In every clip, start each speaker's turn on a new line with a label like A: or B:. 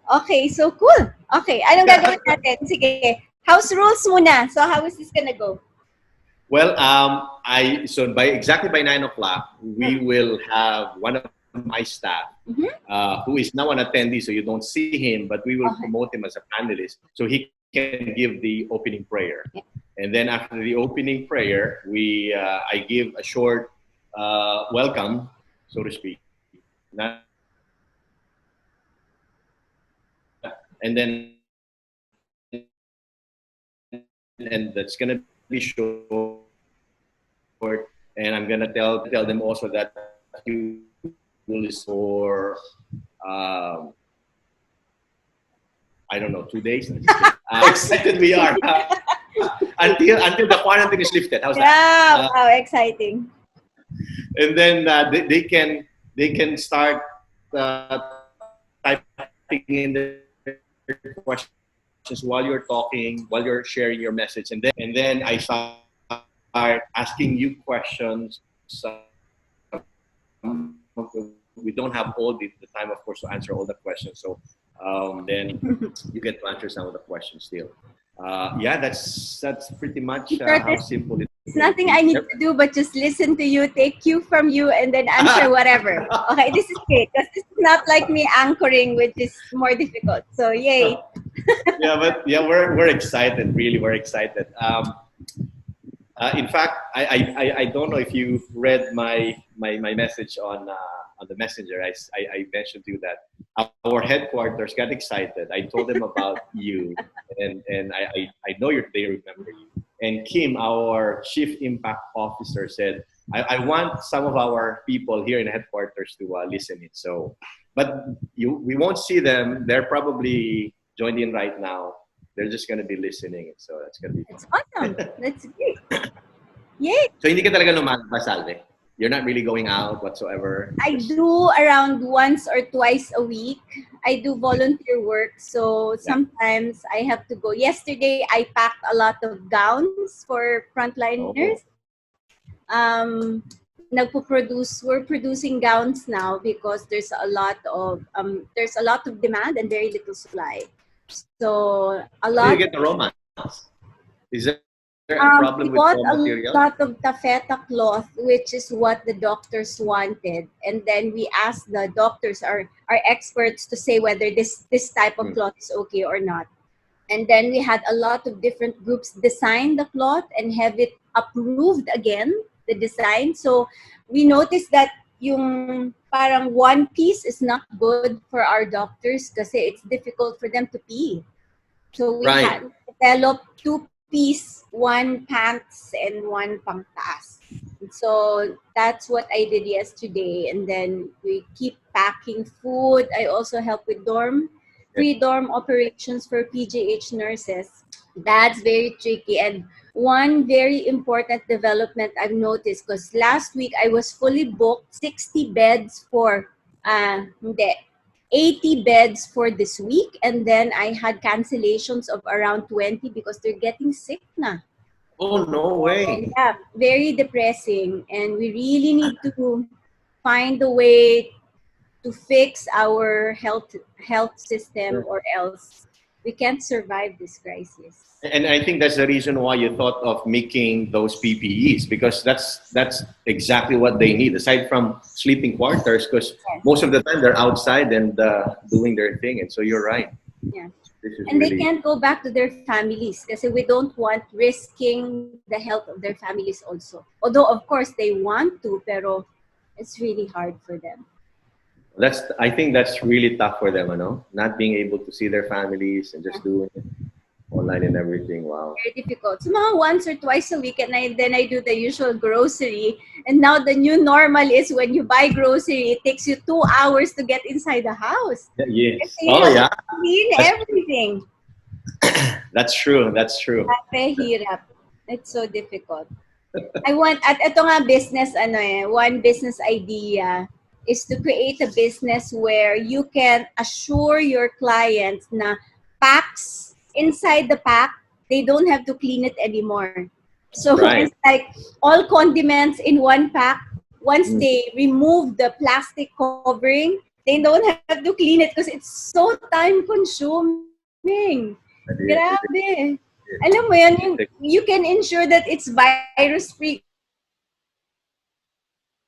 A: Okay, so cool. Okay, anong gagawin natin? Sige. House rules muna. So how is this gonna go?
B: Well, so exactly by 9 o'clock, we will have one of my staff who is now an attendee, so you don't see him, but we will promote him as a panelist, so he can give the opening prayer. And then after the opening prayer, I give a short welcome, so to speak. And then that's gonna be short. And I'm gonna tell them also that you will is for I don't know, 2 days. How excited we are until the quarantine is lifted. How's that?
A: Yeah, wow, exciting.
B: And then they can start typing in their questions while you're talking, while you're sharing your message, and then I start asking you questions. We don't have all the time, of course, to answer all the questions. So then you get to answer some of the questions still. Yeah, that's pretty much how simple it is.
A: It's nothing I need to do but just listen to you, take cue from you, and then answer whatever. Okay, this is great because this is not like me anchoring, which is more difficult. So yay!
B: We're excited. Really, we're excited. In fact, I don't know if you read my message on the messenger. I mentioned to you that our headquarters got excited. I told them about you, and I know they remember you. And Kim, our chief impact officer, said, I want some of our people here in the headquarters to listen in. So, but we won't see them. They're probably joined in right now. They're just going to be listening. So that's going to be fun.
A: That's awesome. That's great. Yay!
B: So hindi ka talaga lumalabas, Salve? You're not really going out whatsoever?
A: I do around once or twice a week. I do volunteer work, so sometimes I have to go. Yesterday, I packed a lot of gowns for frontliners. We're producing gowns now because there's a lot of demand and very little supply. So a lot.
B: How do you get the romance? Is there a problem with raw material?
A: A lot of taffeta cloth, which is what the doctors wanted, and then we asked the doctors, our experts, to say whether this type of cloth is okay or not. And then we had a lot of different groups design the cloth and have it approved again, the design. So we noticed that yung parang one piece is not good for our doctors kasi it's difficult for them to pee. So we had developed 2-piece, 1 pants and 1 pangtaas. So that's what I did yesterday. And then we keep packing food. I also help with pre-dorm operations for PGH nurses. That's very tricky. And one very important development I've noticed, because last week I was fully booked, 60 beds for 80 beds for this week, and then I had cancellations of around 20 because they're getting sick na.
B: Oh, no way.
A: And yeah, very depressing, and we really need to find a way to fix our health system, or else we can't survive this crisis.
B: And I think that's the reason why you thought of making those PPEs, because that's exactly what they need, aside from sleeping quarters, because most of the time they're outside and doing their thing. And so you're right.
A: Yeah. And they can't go back to their families because we don't want risking the health of their families also. Although, of course, they want to, pero it's really hard for them.
B: I think that's really tough for them, not being able to see their families and just doing it online and everything. Wow.
A: Very difficult. So once or twice a week, and then I do the usual grocery. And now the new normal is when you buy grocery, it takes you 2 hours to get inside the house.
B: Yes.
A: Yeah. Clean everything.
B: That's true.
A: Napahirap. It's so difficult. Ito nga business, one business idea is to create a business where you can assure your clients na packs inside the pack, they don't have to clean it anymore. So it's like all condiments in one pack. Once they remove the plastic covering, they don't have to clean it because it's so time consuming. Grabe. Alam mo yan, you can ensure that it's virus free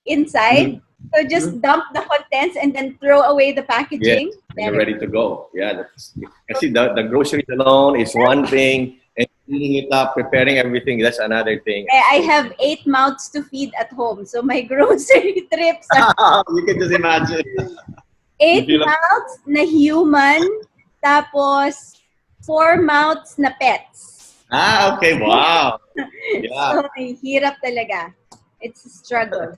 A: inside. So just dump the contents and then throw away the packaging.
B: Yes, and you're ready to go. Yeah, kasi the groceries alone is one thing, and cleaning it up, preparing everything, that's another thing.
A: I have 8 mouths to feed at home, so my grocery trips are
B: You can just imagine.
A: 8 mouths na human, tapos 4 mouths na pets.
B: Okay, wow. Yeah.
A: So, hirap talaga. It's a struggle.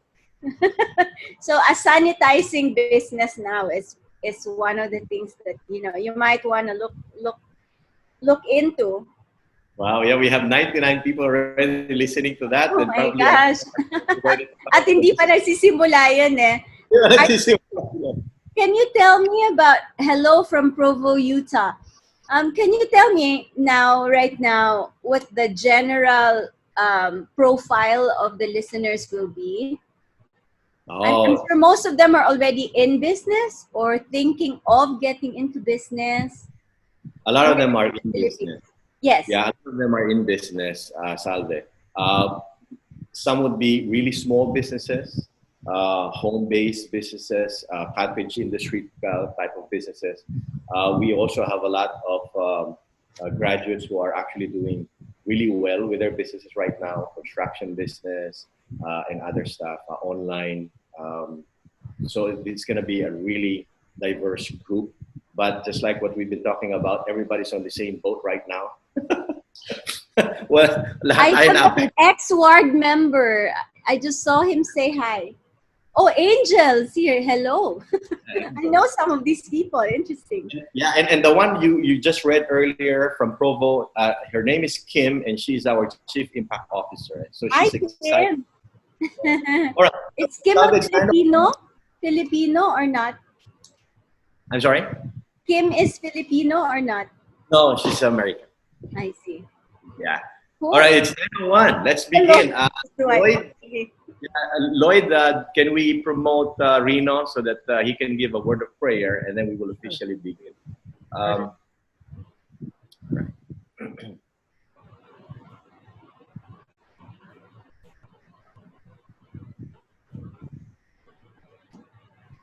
A: So a sanitizing business now is one of the things that you might want to look into.
B: Wow, yeah, we have 99 people already listening to that.
A: Oh my gosh. At hindi pa nagsisimula yan eh. Can you tell me about hello from Provo, Utah? Can you tell me right now what the general profile of the listeners will be? I'm sure most of them are already in business or thinking of getting into business.
B: A lot of them are in business.
A: Yes.
B: Yeah, a lot of them are in business, Salve. Some would be really small businesses, home-based businesses, cottage industry type of businesses. We also have a lot of graduates who are actually doing really well with their businesses right now, construction business and other stuff, online. So it's going to be a really diverse group. But just like what we've been talking about, everybody's on the same boat right now. Well,
A: I have an ex-ward member. I just saw him say hi. Oh, Angel's here. Hello. I know some of these people. Interesting.
B: Yeah, and the one you just read earlier from Provo, her name is Kim, and she's our Chief Impact Officer. So she's excited.
A: All right. Is Kim a Filipino or not?
B: I'm sorry?
A: Kim is Filipino or not?
B: No, she's American.
A: I see.
B: Yeah. Cool. All right, it's 9:01. Let's begin. Lloyd, can we promote Reno so that he can give a word of prayer, and then we will officially begin. Right.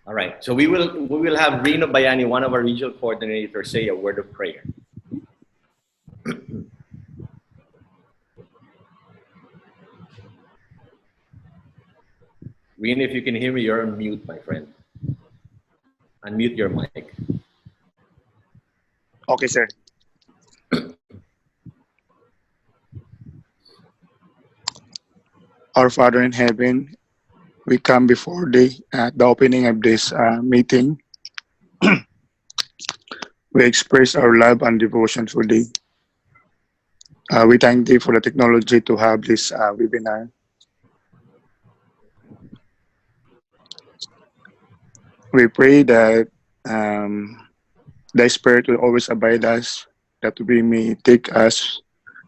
B: All right, so we will have Reno Bayani, one of our regional coordinators, say a word of prayer. Reno, if you can hear me, you're on mute, my friend. Unmute your mic.
C: Okay, sir. Our Father in heaven, we come before the opening of this meeting. We express our love and devotion for thee. We thank thee for the technology to have this webinar. We pray that thy Spirit will always abide us, that we may take us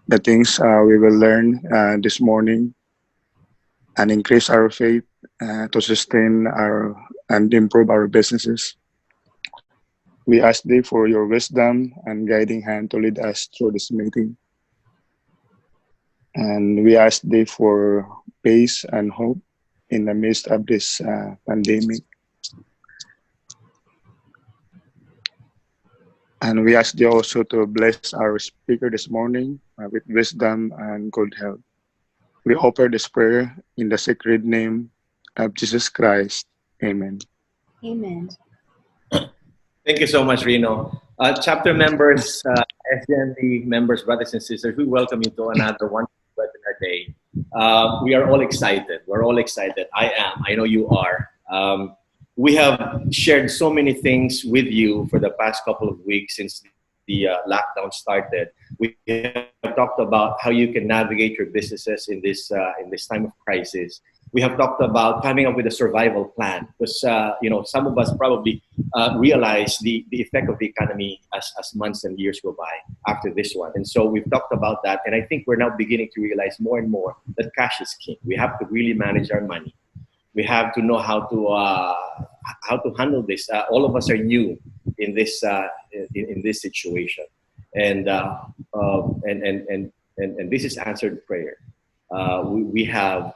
C: the things we will learn this morning and increase our faith to sustain and improve our businesses. We ask thee for your wisdom and guiding hand to lead us through this meeting. And we ask thee for peace and hope in the midst of this pandemic. And we ask thee also to bless our speaker this morning with wisdom and good health. We offer this prayer in the sacred name of Jesus Christ. Amen.
A: Amen.
B: Thank you so much, Reno. Chapter members, SGMD members, brothers and sisters, we welcome you to another wonderful webinar day. We are all excited. We're all excited. I am. I know you are. We have shared so many things with you for the past couple of weeks since the lockdown started. We have talked about how you can navigate your businesses in this time of crisis. We have talked about coming up with a survival plan because some of us probably realize the effect of the economy as months and years go by after this one. And so we've talked about that, and I think we're now beginning to realize more and more that cash is king. We have to really manage our money. We have to know how to how to handle this. All of us are new in this situation, and and this is answered prayer. We have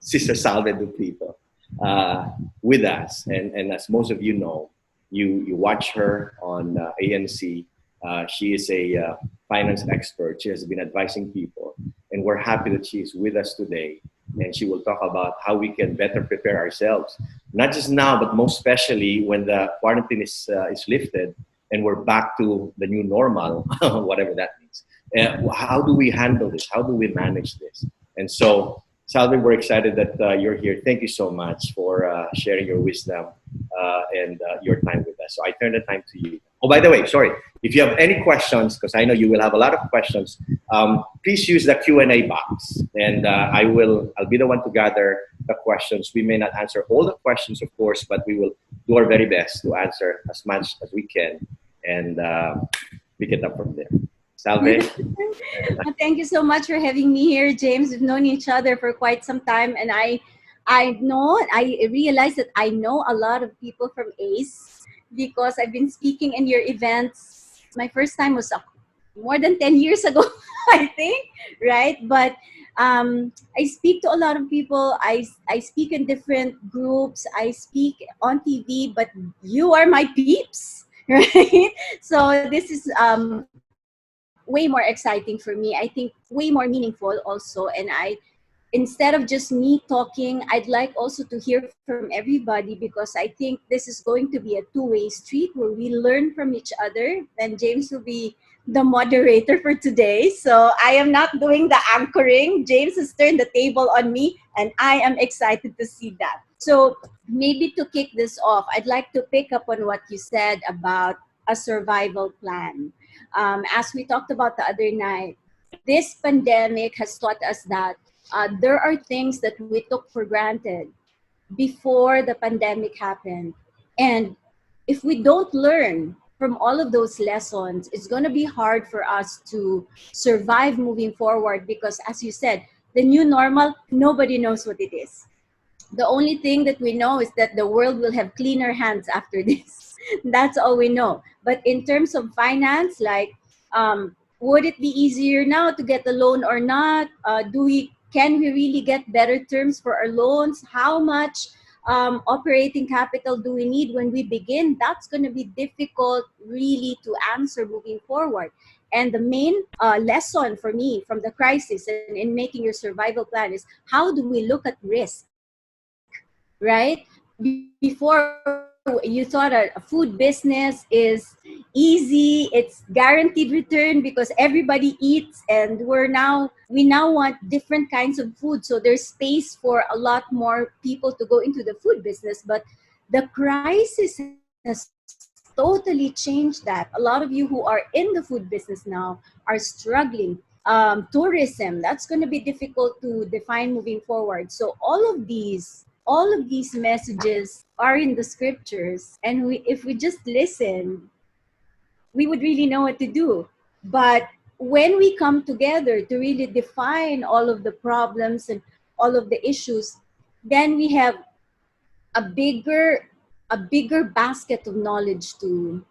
B: Sister Salve Duplito with us, and as most of you know, you watch her on ANC. She is a finance expert. She has been advising people, and we're happy that she is with us today. And she will talk about how we can better prepare ourselves, not just now, but most especially when the quarantine is lifted and we're back to the new normal, whatever that means. How do we handle this? How do we manage this? And so, Salve, we're excited that you're here. Thank you so much for sharing your wisdom and your time with us. So I turn the time to you. Oh, by the way, sorry. If you have any questions, because I know you will have a lot of questions, please use the Q&A box, and I'll be the one to gather the questions. We may not answer all the questions, of course, but we will do our very best to answer as much as we can, and pick it up from there. Salve.
A: Thank you so much for having me here, James. We've known each other for quite some time, and I realize that I know a lot of people from ACE because I've been speaking in your events. My first time was more than 10 years ago, I think, right? But I speak to a lot of people. I speak in different groups. I speak on TV, but you are my peeps, right? So this is way more exciting for me. I think way more meaningful also. And instead of just me talking, I'd like also to hear from everybody, because I think this is going to be a two-way street where we learn from each other. And James will be the moderator for today. So I am not doing the anchoring. James has turned the table on me, and I am excited to see that. So maybe to kick this off, I'd like to pick up on what you said about a survival plan. As we talked about the other night, this pandemic has taught us that there are things that we took for granted before the pandemic happened. And if we don't learn from all of those lessons, it's going to be hard for us to survive moving forward, because as you said, the new normal, nobody knows what it is. The only thing that we know is that the world will have cleaner hands after this. That's all we know. But in terms of finance, like, would it be easier now to get a loan or not? Can we really get better terms for our loans? How much operating capital do we need when we begin? That's going to be difficult really to answer moving forward. And the main lesson for me from the crisis and in making your survival plan is, how do we look at risk, right? Before, you thought a food business is easy, it's guaranteed return because everybody eats, and we now want different kinds of food, so there's space for a lot more people to go into the food business. But the crisis has totally changed that. A lot of you who are in the food business now are struggling. Tourism, that's going to be difficult to define moving forward. So all of these messages are in the scriptures, and if we just listen, we would really know what to do. But when we come together to really define all of the problems and all of the issues, then we have a bigger basket of knowledge to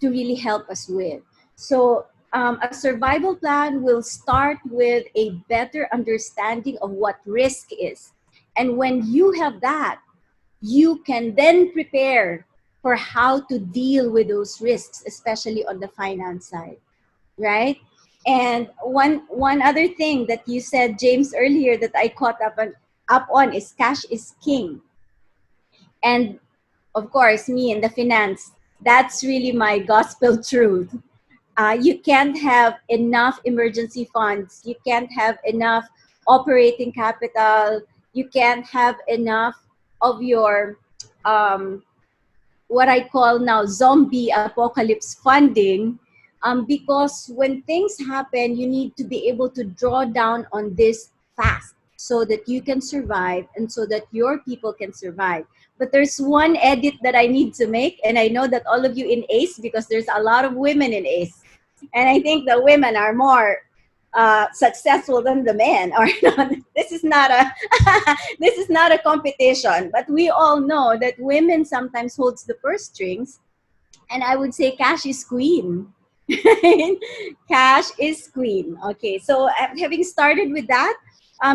A: really help us with. So a survival plan will start with a better understanding of what risk is. And when you have that, you can then prepare for how to deal with those risks, especially on the finance side, right? And one other thing that you said, James, earlier that I caught up on is cash is king. And of course, me in the finance, that's really my gospel truth. You can't have enough emergency funds. You can't have enough operating capital. You can't have enough of your what I call now zombie apocalypse funding, because when things happen, you need to be able to draw down on this fast so that you can survive and so that your people can survive. But there's one edit that I need to make, and I know that all of you in ACE, because there's a lot of women in ACE, and I think the women are more successful than the men or not. This is not a this is not a competition, but we all know that women sometimes holds the purse strings, and I would say cash is queen. Cash is queen. Okay, so having started with that,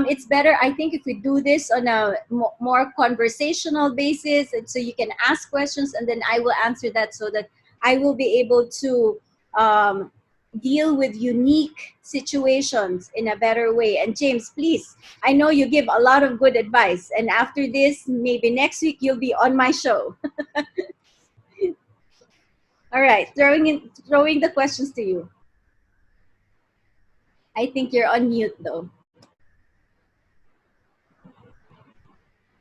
A: it's better, I think, if we do this on a more conversational basis, and so you can ask questions and then I will answer that, so that I will be able to um, deal with unique situations in a better way. And James, please, I know you give a lot of good advice, and after this, maybe next week you'll be on my show. All right, throwing the questions to you. I think you're on mute though.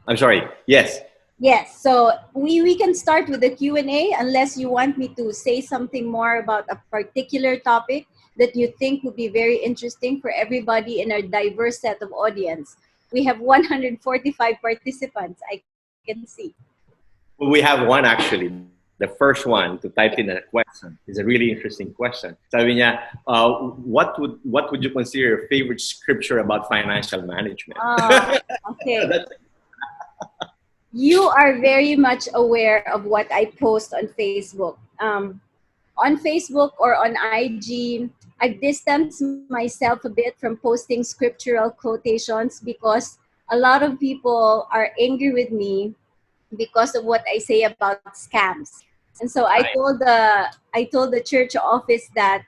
B: I'm sorry. Yes.
A: Yes, so we can start with the Q&A, unless you want me to say something more about a particular topic that you think would be very interesting for everybody in our diverse set of audience. We have 145 participants, I can see.
B: Well, we have one actually. The first one to type in a question is a really interesting question. Sabi niya, what would you consider your favorite scripture about financial management?
A: Okay. You are very much aware of what I post on Facebook. On Facebook or on IG, I've distanced myself a bit from posting scriptural quotations because a lot of people are angry with me because of what I say about scams. And so I told the church office that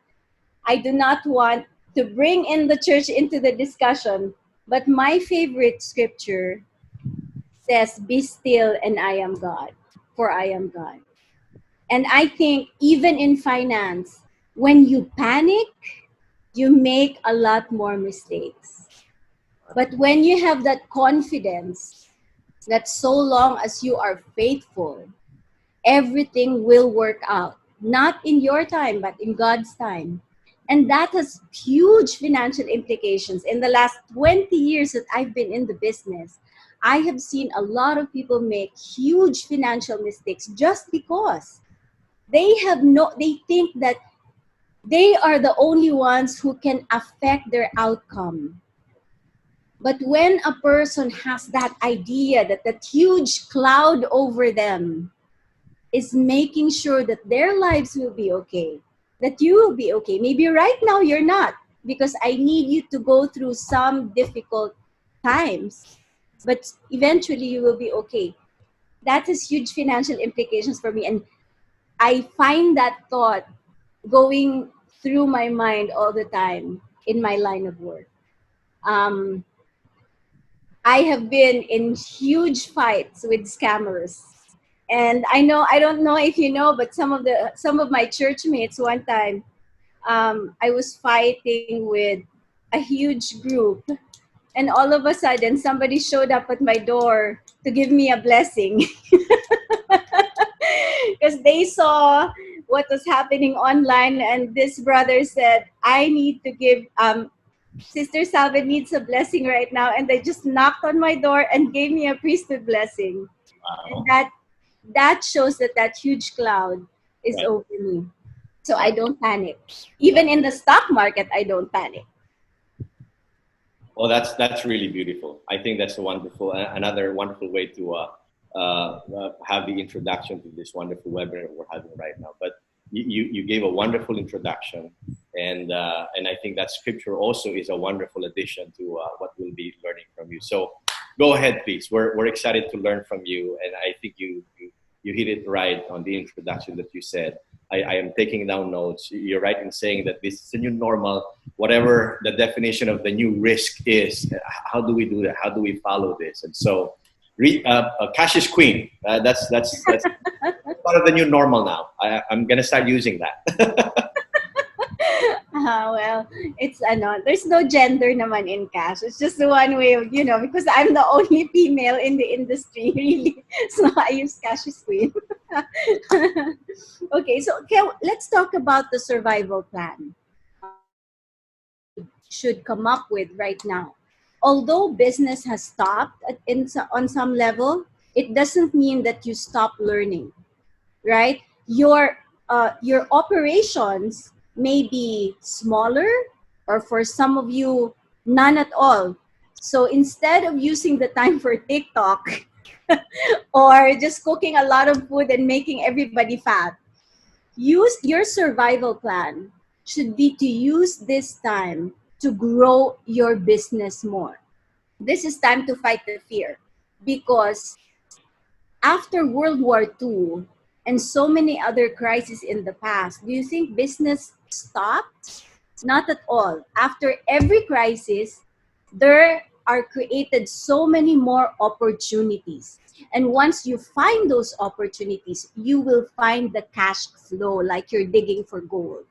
A: I do not want to bring in the church into the discussion, but my favorite scripture says, "Be still and I am God, for I am God." And I think even in finance, when you panic, you make a lot more mistakes. But when you have that confidence that so long as you are faithful, everything will work out. Not in your time, but in God's time. And that has huge financial implications. In the last 20 years that I've been in the business, I have seen a lot of people make huge financial mistakes just because they think that they are the only ones who can affect their outcome. But when a person has that idea that that huge cloud over them is making sure that their lives will be okay, that you will be okay. Maybe right now you're not, because I need you to go through some difficult times, but eventually you will be okay. That has huge financial implications for me. And I find that thought going through my mind all the time in my line of work. I have been in huge fights with scammers. And I don't know if you know, but some of my church mates one time, I was fighting with a huge group, and all of a sudden somebody showed up at my door to give me a blessing because they saw what was happening online, and this brother said, "I need to give Sister Salve needs a blessing right now," and they just knocked on my door and gave me a priesthood blessing.
B: Wow.
A: And that shows that that huge cloud is over me. So I don't panic. Even in the stock market, I don't panic.
B: Well, that's really beautiful. I think that's a wonderful, another wonderful way to have the introduction to this wonderful webinar we're having right now. But you gave a wonderful introduction, and I think that scripture also is a wonderful addition to what we'll be learning from you. So go ahead, please. We're excited to learn from you, and I think you hit it right on the introduction that you said. I am taking down notes. You're right in saying that this is a new normal, whatever the definition of the new risk is. How do we do that? How do we follow this? And so, cash is queen. That's part of the new normal now. I'm gonna start using that.
A: Well, it's there's no gender naman in cash. It's just one way of, because I'm the only female in the industry, really. So I use cash as queen. Okay, so let's talk about the survival plan should come up with right now. Although business has stopped on some level, it doesn't mean that you stop learning, right? Your operations may be smaller, or for some of you, none at all. So instead of using the time for TikTok or just cooking a lot of food and making everybody fat, use your survival plan should be to use this time to grow your business more. This is time to fight the fear, because after World War II and so many other crises in the past, do you think business stopped? Not at all. After every crisis, there are created so many more opportunities. And once you find those opportunities, you will find the cash flow like you're digging for gold.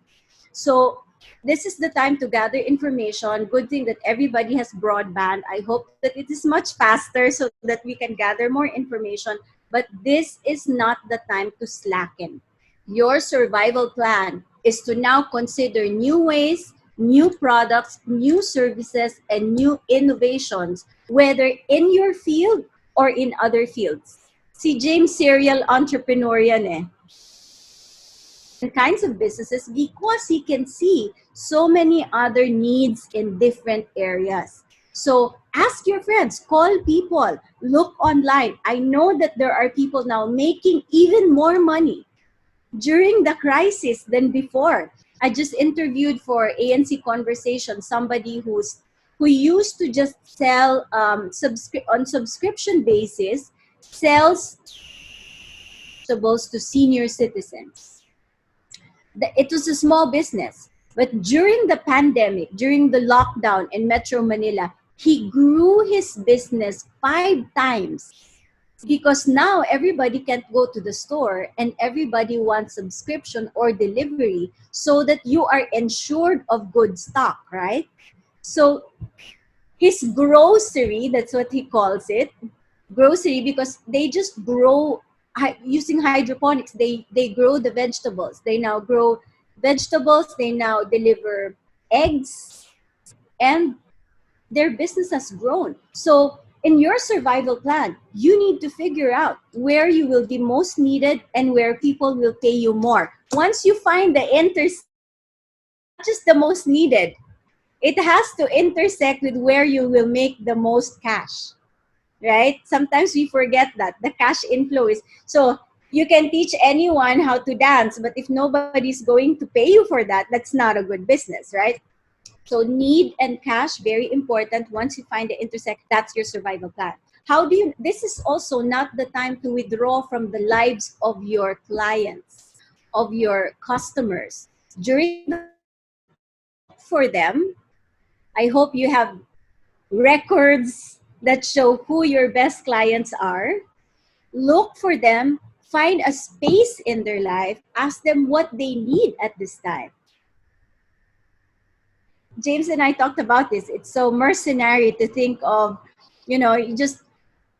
A: So this is the time to gather information. Good thing that everybody has broadband. I hope that it is much faster so that we can gather more information. But this is not the time to slacken. Your survival plan is to now consider new ways, new products, new services, and new innovations, whether in your field or in other fields. Si James, serial entrepreneur yan eh. Kinds of businesses because he can see so many other needs in different areas. So ask your friends, call people, look online. I know that there are people now making even more money during the crisis than before. I just interviewed for ANC Conversation somebody who used to just sell on subscription basis, sells vegetables to senior citizens. It was a small business, but during the pandemic, during the lockdown in Metro Manila, he grew his business 5 times, because now everybody can't go to the store and everybody wants subscription or delivery so that you are ensured of good stock, right? So his grocery, that's what he calls it, grocery, because they just grow using hydroponics. They grow the vegetables. They now grow vegetables. They now deliver eggs, and their business has grown. So in your survival plan, you need to figure out where you will be most needed and where people will pay you more. Once you find the not just the most needed, it has to intersect with where you will make the most cash, right? Sometimes we forget that the cash inflow is, so you can teach anyone how to dance, but if nobody's going to pay you for that, that's not a good business, right? So need and cash, very important. Once you find the intersect, that's your survival plan. How do you, this is also not the time to withdraw from the lives of your clients, of your customers. During the look for them, I hope you have records that show who your best clients are. Look for them, find a space in their life, ask them what they need at this time. James and I talked about this. It's so mercenary to think of, you just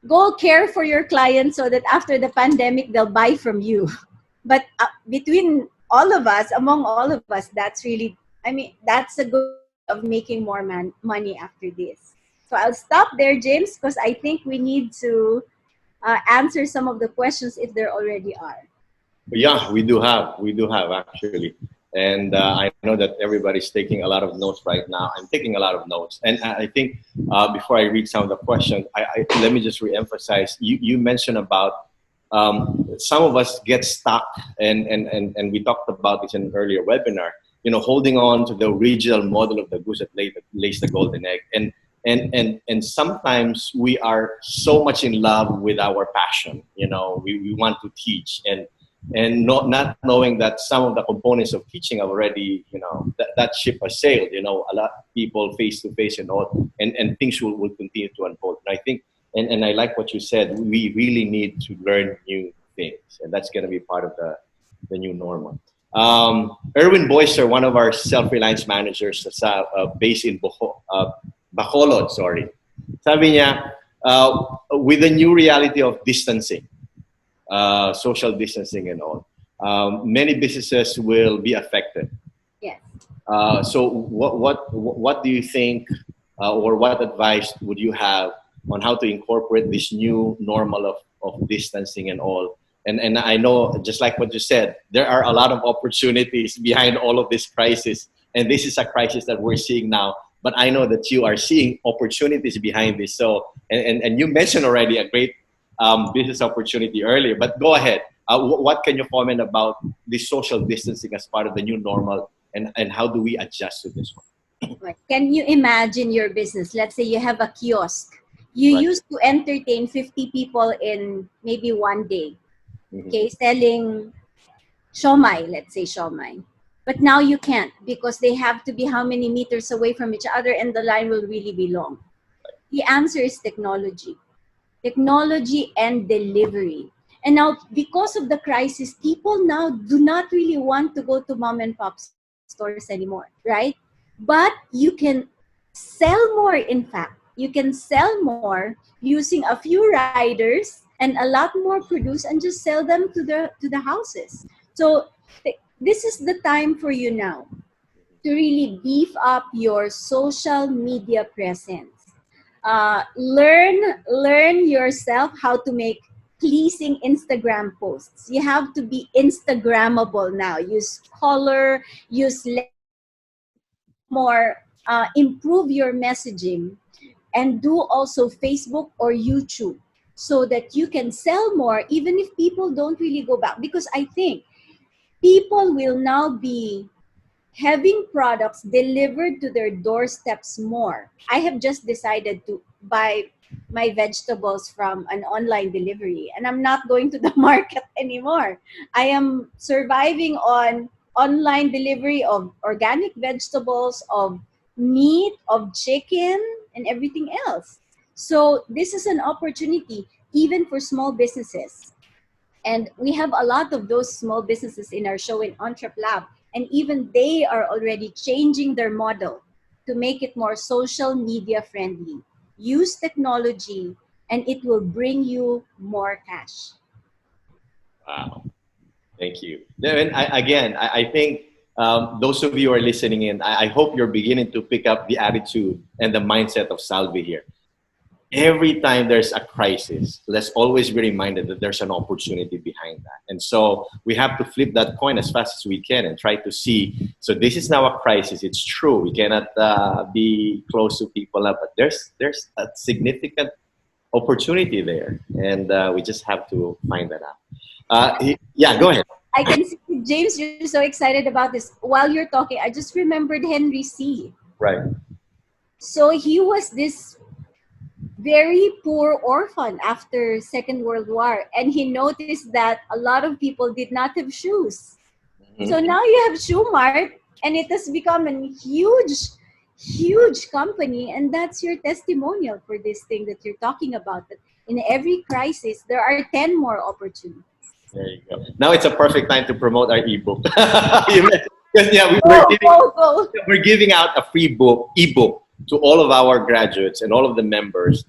A: go care for your clients so that after the pandemic, they'll buy from you. But between all of us, among all of us, that's really, that's a good way of making more money after this. So I'll stop there, James, because I think we need to answer some of the questions if there already are.
B: Yeah, we do have actually. And I know that everybody's taking a lot of notes right now. I'm taking a lot of notes. And I think before I read some of the questions, let me just reemphasize. You mentioned about some of us get stuck, and we talked about this in an earlier webinar, holding on to the original model of the goose that lays the golden egg. And sometimes we are so much in love with our passion. We want to teach, and not knowing that some of the components of teaching have already, that ship has sailed. A lot of people face to face and all, and things will continue to unfold. And I think, and I like what you said, we really need to learn new things, and that's going to be part of the new normal. Erwin Boyster, one of our self-reliance managers, that's based in Bacolod, sorry. Sabi niya, with the new reality of distancing, social distancing and all, many businesses will be affected.
A: Yes.
B: So what do you think, or what advice would you have on how to incorporate this new normal of distancing and all? And I know, just like what you said, there are a lot of opportunities behind all of this crisis And this is a crisis that we're seeing now. But I know that you are seeing opportunities behind this. So, and you mentioned already a great business opportunity earlier. But go ahead. What can you comment about the social distancing as part of the new normal, and how do we adjust to this one?
A: Right. Can you imagine your business? Let's say you have a kiosk. You
B: Right.
A: used to entertain 50 people in maybe one day.
B: Mhm.
A: Okay, selling shomai, let's say shomai. But now you can't because they have to be how many meters away from each other and the line will really be long. The answer is technology. Technology and delivery. And now, because of the crisis, people now do not really want to go to mom and pop stores anymore, right? But you can sell more, in fact. You can sell more using a few riders and a lot more produce and just sell them to the houses. So this is the time for you now to really beef up your social media presence. Learn yourself how to make pleasing Instagram posts. You have to be Instagrammable now. Use color, use more, improve your messaging, and do also Facebook or YouTube so that you can sell more even if people don't really go back. Because I think people will now be having products delivered to their doorsteps more. I have just decided to buy my vegetables from an online delivery and I'm not going to the market anymore. I am surviving on online delivery of organic vegetables, of meat, of chicken, and everything else. So this is an opportunity even for small businesses. And we have a lot of those small businesses in our show in Entrep Lab. And even they are already changing their model to make it more social media friendly. Use technology and it will bring you more cash.
B: Wow. Thank you. And I think those of you who are listening in, I hope you're beginning to pick up the attitude and the mindset of Salve here. Every time there's a crisis, let's always be reminded that there's an opportunity behind that. And so we have to flip that coin as fast as we can and try to see. So this is now a crisis. It's true. We cannot be close to people, but there's a significant opportunity there. And we just have to find that out. Yeah, go ahead.
A: I can see, James, you're so excited about this. While you're talking, I just remembered Henry C.
B: Right.
A: So he was this very poor orphan after Second World War, and he noticed that a lot of people did not have shoes.
B: Mhm.
A: So now you have Shoe Mart, and it has become a huge company, and that's your testimonial for this thing that you're talking about. That in every crisis, there are 10 more opportunities.
B: There you go. Now it's a perfect time to promote our ebook. Because yeah, we're giving out a free ebook to all of our graduates and all of the members,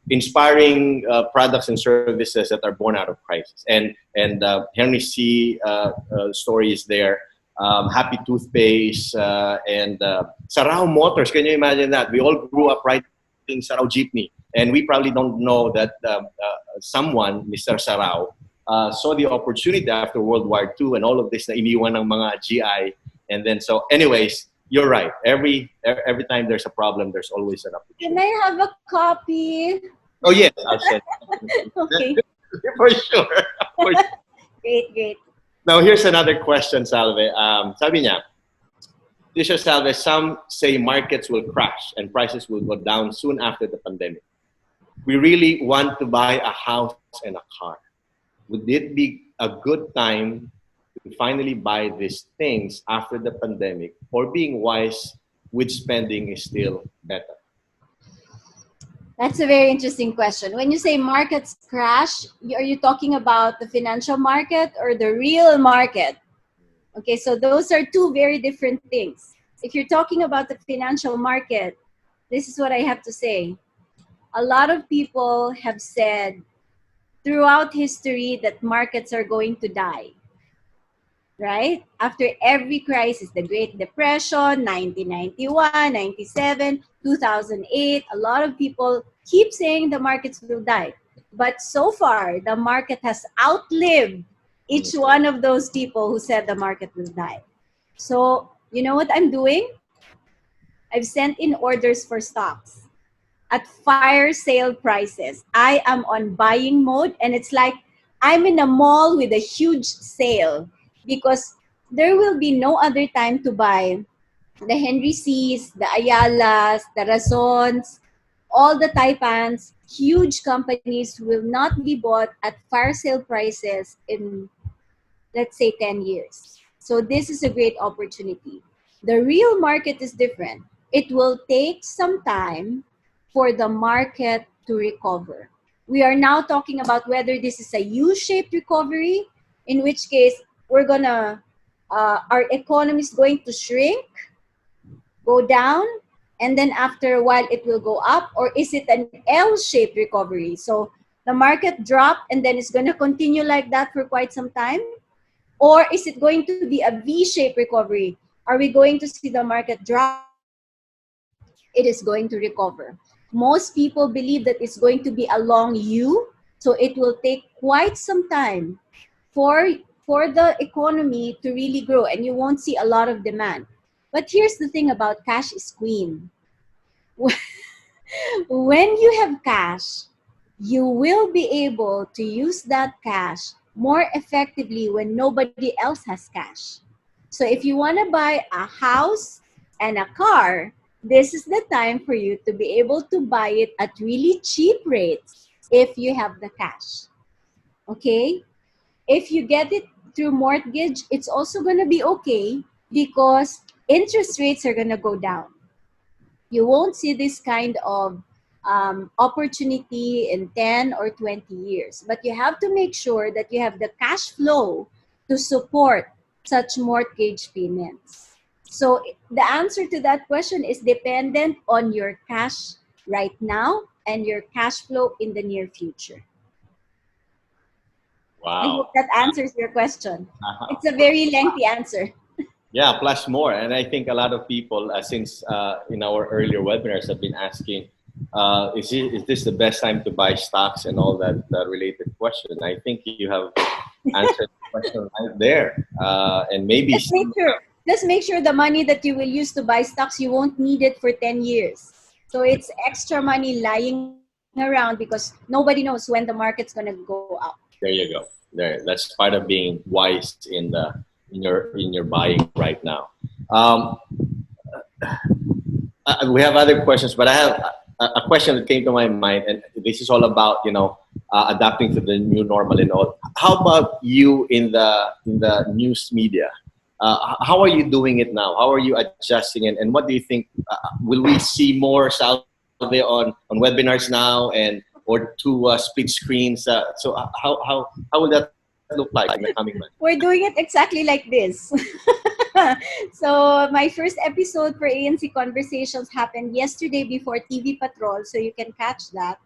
B: inspiring products and services that are born out of crisis. And Henry C. Story is there. Happy Toothpaste and Sarao Motors. Can you imagine that? We all grew up riding Sarao Jeepney, and we probably don't know that someone, Mr. Sarao, saw the opportunity after World War II and all of this na iniwan ng mga GI. And then, so anyways, you're right. Every time there's a problem, there's always an opportunity.
A: Can I have a copy?
B: Oh, yes. I'll send it.
A: Okay.
B: For sure. For sure.
A: Great.
B: Now, here's another question, Salve. Sabi niya, Tisha Salve, some say markets will crash and prices will go down soon after the pandemic. We really want to buy a house and a car. Would it be a good time to finally buy these things after the pandemic, or being wise with spending is still better?
A: That's a very interesting question. When you say markets crash, are you talking about the financial market or the real market? Okay, so those are two very different things. If you're talking about the financial market, this is what I have to say. A lot of people have said throughout history that markets are going to die, right? After every crisis, the Great Depression, 1991, 97, 2008, a lot of people keep saying the markets will die. But so far, the market has outlived each one of those people who said the market will die. So You know what I'm doing? I've sent in orders for stocks at fire sale prices. I am on buying mode, and it's like I'm in a mall with a huge sale because there will be no other time to buy the Henry C's, the Ayalas, the Razons, all the Taipans. Huge companies will not be bought at fire sale prices in, let's say, 10 years. So this is a great opportunity. The real market is different. It will take some time for the market to recover. We are now talking about whether this is a U-shaped recovery, in which case our economy is going to shrink, go down, and then after a while it will go up, or is it an L-shaped recovery? So the market dropped and then it's going to continue like that for quite some time? Or is it going to be a V-shaped recovery? Are we going to see the market drop? It is going to recover. Most people believe that it's going to be a long U, so it will take quite some time for the economy to really grow, and you won't see a lot of demand. But here's the thing about cash is queen. When you have cash, you will be able to use that cash more effectively when nobody else has cash. So if you want to buy a house and a car, this is the time for you to be able to buy it at really cheap rates if you have the cash. Okay? If you get it through mortgage, it's also going to be okay because interest rates are going to go down. You won't see this kind of opportunity in 10 or 20 years. But you have to make sure that you have the cash flow to support such mortgage payments. So the answer to that question is dependent on your cash right now and your cash flow in the near future.
B: Wow.
A: I hope that answers your question. It's a very lengthy answer.
B: Yeah, plus more. And I think a lot of people, since in our earlier webinars, have been asking, is this the best time to buy stocks and all that related question? I think you have answered the question right there. And maybe
A: just make sure the money that you will use to buy stocks, you won't need it for 10 years. So it's extra money lying around because nobody knows when the market's going to go up.
B: There you go. There, that's part of being wise in your buying right now. We have other questions, but I have a question that came to my mind, and this is all about adapting to the new normal and all. How about you in the news media? How are you doing it now? How are you adjusting it? And what do you think? Will we see more Salve on webinars now or two split screens? So how will that look like in the coming months?
A: We're doing it exactly like this. So my first episode for ANC Conversations happened yesterday before TV Patrol, so you can catch that.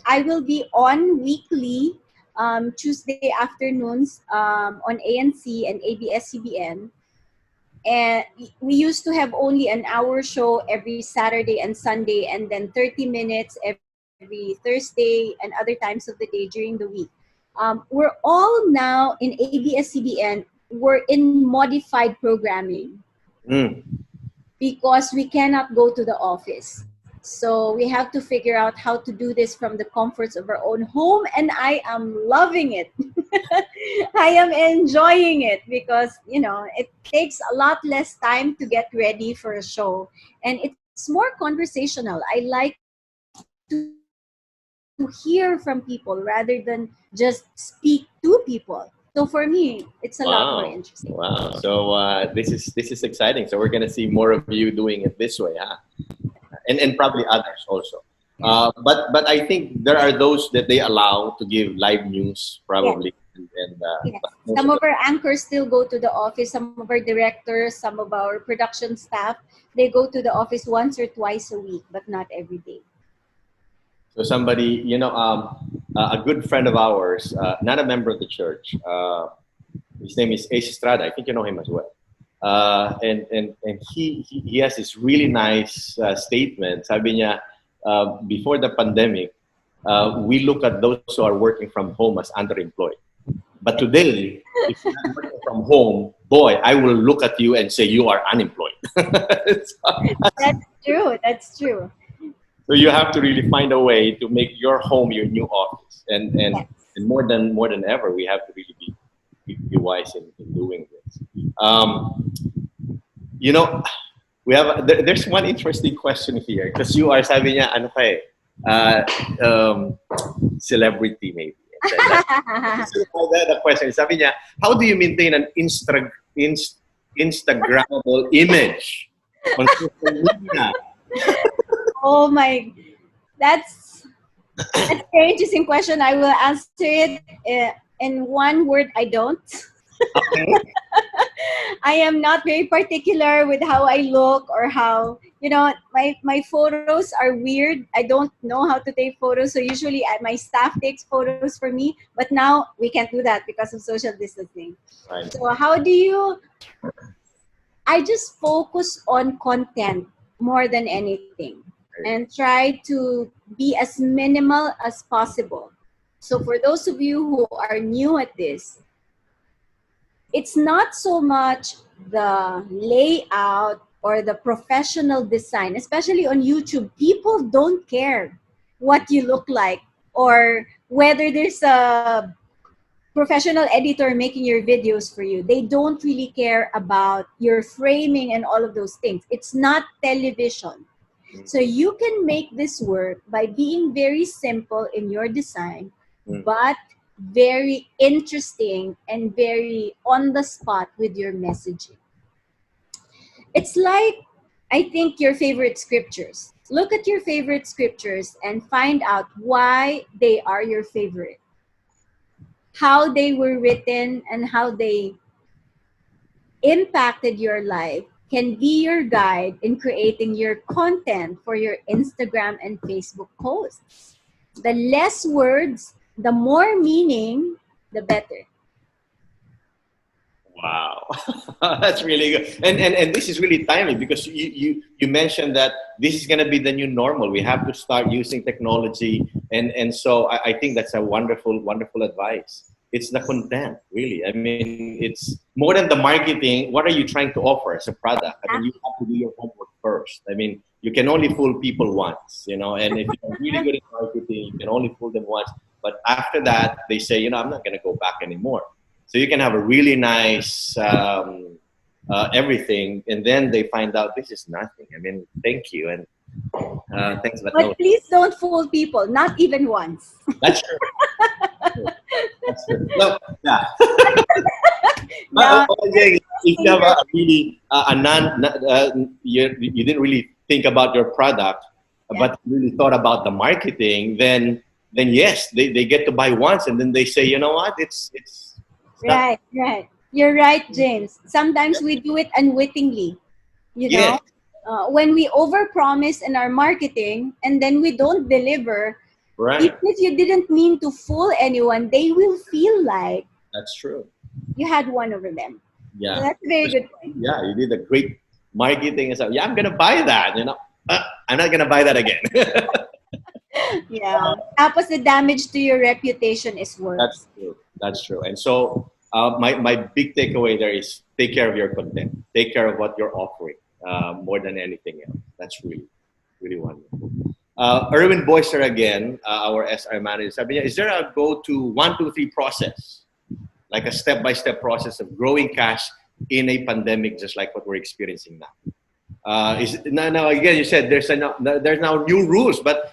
A: I will be on weekly Tuesday afternoons on ANC and ABS-CBN. And we used to have only an hour show every Saturday and Sunday, and then 30 minutes every Thursday and other times of the day during the week. We're all now in ABS-CBN, we're in modified programming because we cannot go to the office. So we have to figure out how to do this from the comforts of our own home, and I am loving it. I am enjoying it because, it takes a lot less time to get ready for a show, and it's more conversational. I like to hear from people rather than just speak to people. So for me, it's a lot more interesting.
B: Wow! So this is exciting. So we're gonna see more of you doing it this way, huh? And probably others also. But I think there are those that they allow to give live news probably.
A: Yes. Some of our anchors still go to the office. Some of our directors, some of our production staff, they go to the office once or twice a week, but not every day.
B: So somebody, a good friend of ours, not a member of the church, his name is Ace Estrada. I think you know him as well. And he has this really nice statement. Sabi niya, before the pandemic, we look at those who are working from home as underemployed. But today, if you're not working from home, boy, I will look at you and say you are unemployed.
A: That's true. That's true.
B: So you have to really find a way to make your home your new office,
A: Yes.
B: and more than ever, we have to really be wise in doing this. You know, there's one interesting question here because you are sabi niya ano ka eh, celebrity maybe. And then the question is sabi niya, how do you maintain an Instagrammable image on social media?
A: Oh my, that's a very interesting question. I will answer it in one word. I don't.
B: Okay.
A: I am not very particular with how I look or how, my photos are weird. I don't know how to take photos. So usually my staff takes photos for me. But now we can't do that because of social distancing.
B: Right.
A: So I just focus on content more than anything and try to be as minimal as possible. So for those of you who are new at this, it's not so much the layout or the professional design, especially on YouTube. People don't care what you look like or whether there's a professional editor making your videos for you. They don't really care about your framing and all of those things. It's not television. So you can make this work by being very simple in your design, but very interesting and very on the spot with your messaging. It's like, I think, your favorite scriptures. Look at your favorite scriptures and find out why they are your favorite, how they were written, and how they impacted your life can be your guide in creating your content for your Instagram and Facebook posts. The less words, the more meaning, the better.
B: Wow, that's really good. And this is really timely because you mentioned that this is going to be the new normal. We have to start using technology, and so I think that's a wonderful advice. It's the content, really. I mean, it's more than the marketing. What are you trying to offer as a product? I mean, you have to do your homework first. I mean, you can only fool people once, and if you're really good at marketing, you can only fool them once. But after that, they say, I'm not going to go back anymore. So you can have a really nice everything, and then they find out this is nothing. I mean, thank you, and thanks.
A: But please don't fool people, not even once.
B: That's true. That's true. No, yeah.
A: No.
B: If you have a really you didn't really think about your product, but really thought about the marketing, then yes, they get to buy once, and then they say, you know what, it's
A: right. You're right, James. Sometimes we do it unwittingly,
B: Yeah.
A: when we overpromise in our marketing and then we don't deliver.
B: Right.
A: Even if you didn't mean to fool anyone, they will feel like
B: That's true.
A: you had one over them.
B: Yeah.
A: So that's a very good point.
B: Yeah, you did a great marketing and stuff. Yeah, I'm gonna buy that. I'm not gonna buy that again.
A: Yeah. Tapos the damage to your reputation is worse.
B: That's true. That's true. And so my big takeaway there is take care of your content. Take care of what you're offering more than anything else. That's really wonderful. Erwin Boyster again, our SR manager, sabi niya, is there a go-to 1, 2, 3 process? Like a step-by-step process of growing cash in a pandemic, just like what we're experiencing now. Now again, you said there's now new rules, but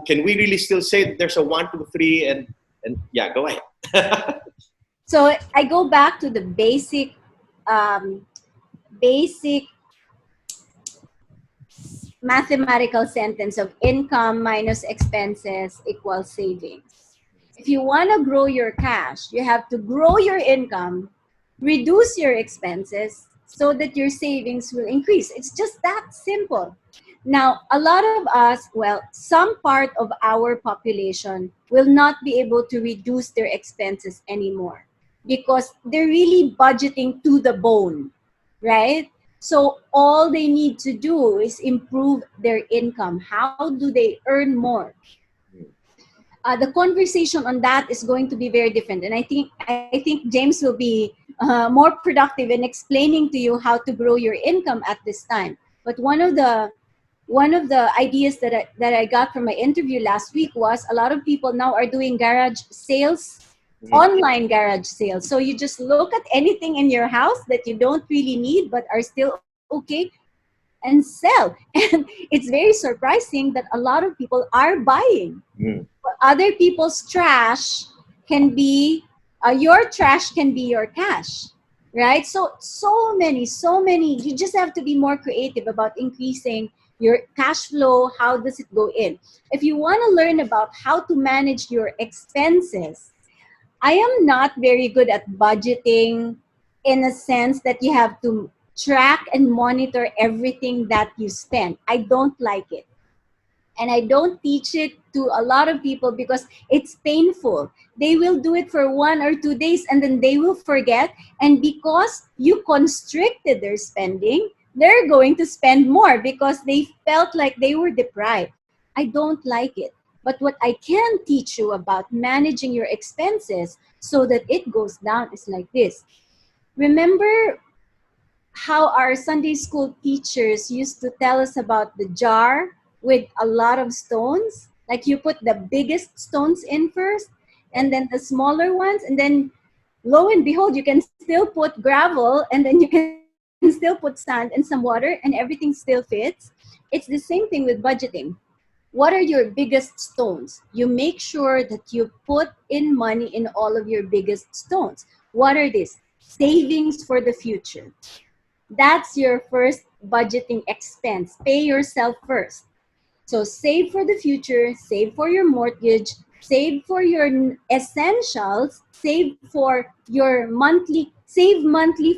B: can we really still say that there's a 1, 2, 3 and yeah, go ahead.
A: So I go back to the basic mathematical sentence of income minus expenses equals savings. If you want to grow your cash, you have to grow your income, reduce your expenses so that your savings will increase. It's just that simple. Now, a lot of us, some part of our population will not be able to reduce their expenses anymore because they're really budgeting to the bone, right? So all they need to do is improve their income. How do they earn more? The conversation on that is going to be very different, and I think James will be more productive in explaining to you how to grow your income at this time. But one of the ideas that I got from my interview last week was a lot of people now are doing garage sales, online garage sales. So you just look at anything in your house that you don't really need but are still okay and sell. And it's very surprising that a lot of people are buying. Other people's trash can be your trash can be your cash, right? So many. You just have to be more creative about increasing your cash flow. How does it go in? If you want to learn about how to manage your expenses, I am not very good at budgeting in a sense that you have to track and monitor everything that you spend. I don't like it. And I don't teach it to a lot of people because it's painful. They will do it for 1 or 2 days and then they will forget. And because you constricted their spending, they're going to spend more because they felt like they were deprived. I don't like it. But what I can teach you about managing your expenses so that it goes down is like this. Remember how our Sunday school teachers used to tell us about the jar with a lot of stones? Like you put the biggest stones in first and then the smaller ones, and then lo and behold, you can still put gravel and then you can still put sand and some water and everything still fits. It's the same thing with budgeting. What are your biggest stones? You make sure that you put in money in all of your biggest stones. What are these? Savings for the future. That's your first budgeting expense. Pay yourself first. So save for the future, save for your mortgage, save for your essentials, save monthly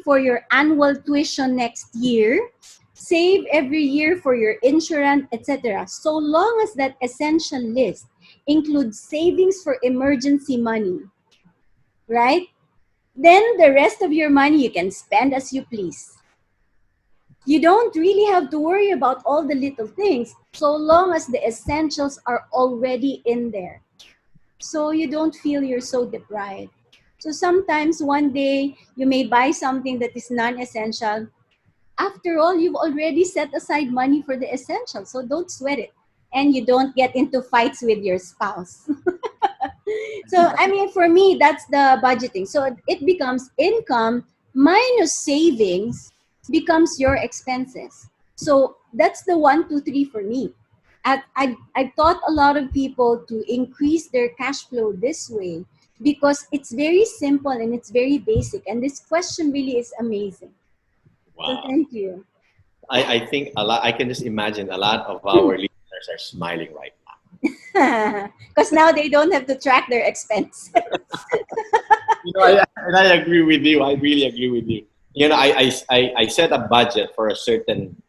A: for your annual tuition next year, save every year for your insurance, etc. So long as that essential list includes savings for emergency money, right? Then the rest of your money you can spend as you please. You don't really have to worry about all the little things so long as the essentials are already in there. So you don't feel you're so deprived. So sometimes one day you may buy something that is non-essential. After all, you've already set aside money for the essentials, so don't sweat it. And you don't get into fights with your spouse. So, I mean, for me, that's the budgeting. So it becomes income minus savings becomes your expenses. So that's the 1, 2, 3 for me. I've taught a lot of people to increase their cash flow this way because it's very simple and it's very basic. And this question really is amazing.
B: Wow.
A: So thank you.
B: I think I can just imagine a lot of our listeners are smiling right now.
A: Because now they don't have to track their expense.
B: And I agree with you. I really agree with you. I set a budget for a certain,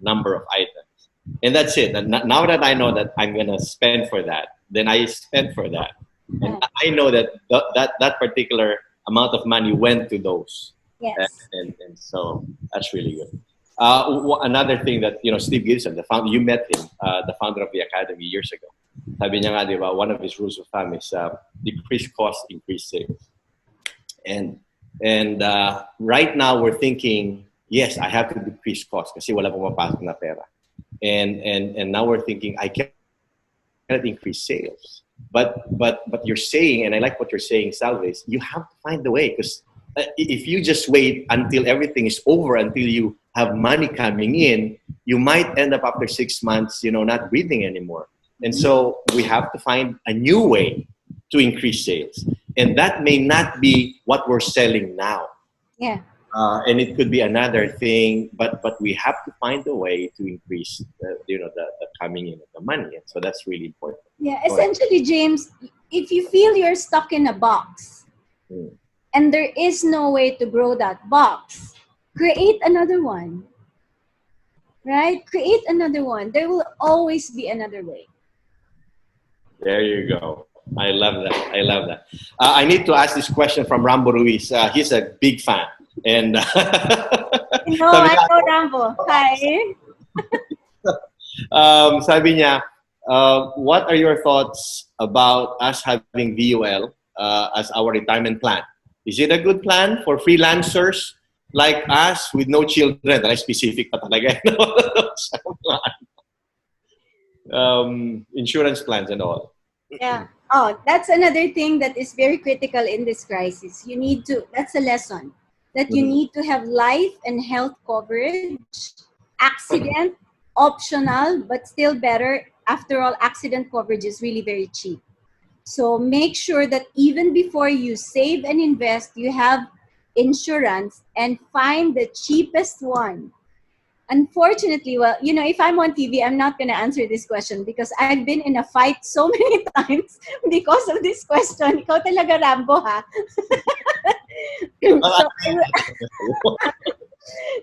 B: number of items. And that's it. And now that I know that I'm going to spend for that, then I spend for that. And I know that that particular amount of money went to those.
A: Yes.
B: And so that's really good. Another thing that, Steve Gibson, you met him, the founder of the Academy years ago. Sabi niya nga, di ba, one of his rules of thumb is decrease cost, increase sales. And right now we're thinking, yes, I have to decrease cost kasi wala pumapasok na pera. And now we're thinking, I cannot increase sales. But you're saying, and I like what you're saying, Salve, is you have to find the way, because if you just wait until everything is over, until you have money coming in, you might end up after 6 months, not breathing anymore. And so we have to find a new way to increase sales. And that may not be what we're selling now.
A: Yeah.
B: And it could be another thing, but we have to find a way to increase the coming in of the money. And so that's really important.
A: Yeah, essentially, James, if you feel you're stuck in a box and there is no way to grow that box, create another one. Right? Create another one. There will always be another way.
B: There you go. I love that. I need to ask this question from Rambo Ruiz. He's a big fan. And
A: I know Rambo. Hi.
B: Sabi niya, what are your thoughts about us having VUL as our retirement plan? Is it a good plan for freelancers like us with no children? Like specific pa talaga. Insurance plans and all.
A: Yeah. Oh, that's another thing that is very critical in this crisis. You need to, that's a lesson, that you need to have life and health coverage, accident, optional, but still better. After all, accident coverage is really very cheap. So make sure that even before you save and invest, you have insurance and find the cheapest one. Unfortunately, well, you know, if I'm on TV, I'm not going to answer this question because I've been in a fight so many times because of this question. Ikaw talaga, Rambo, ha?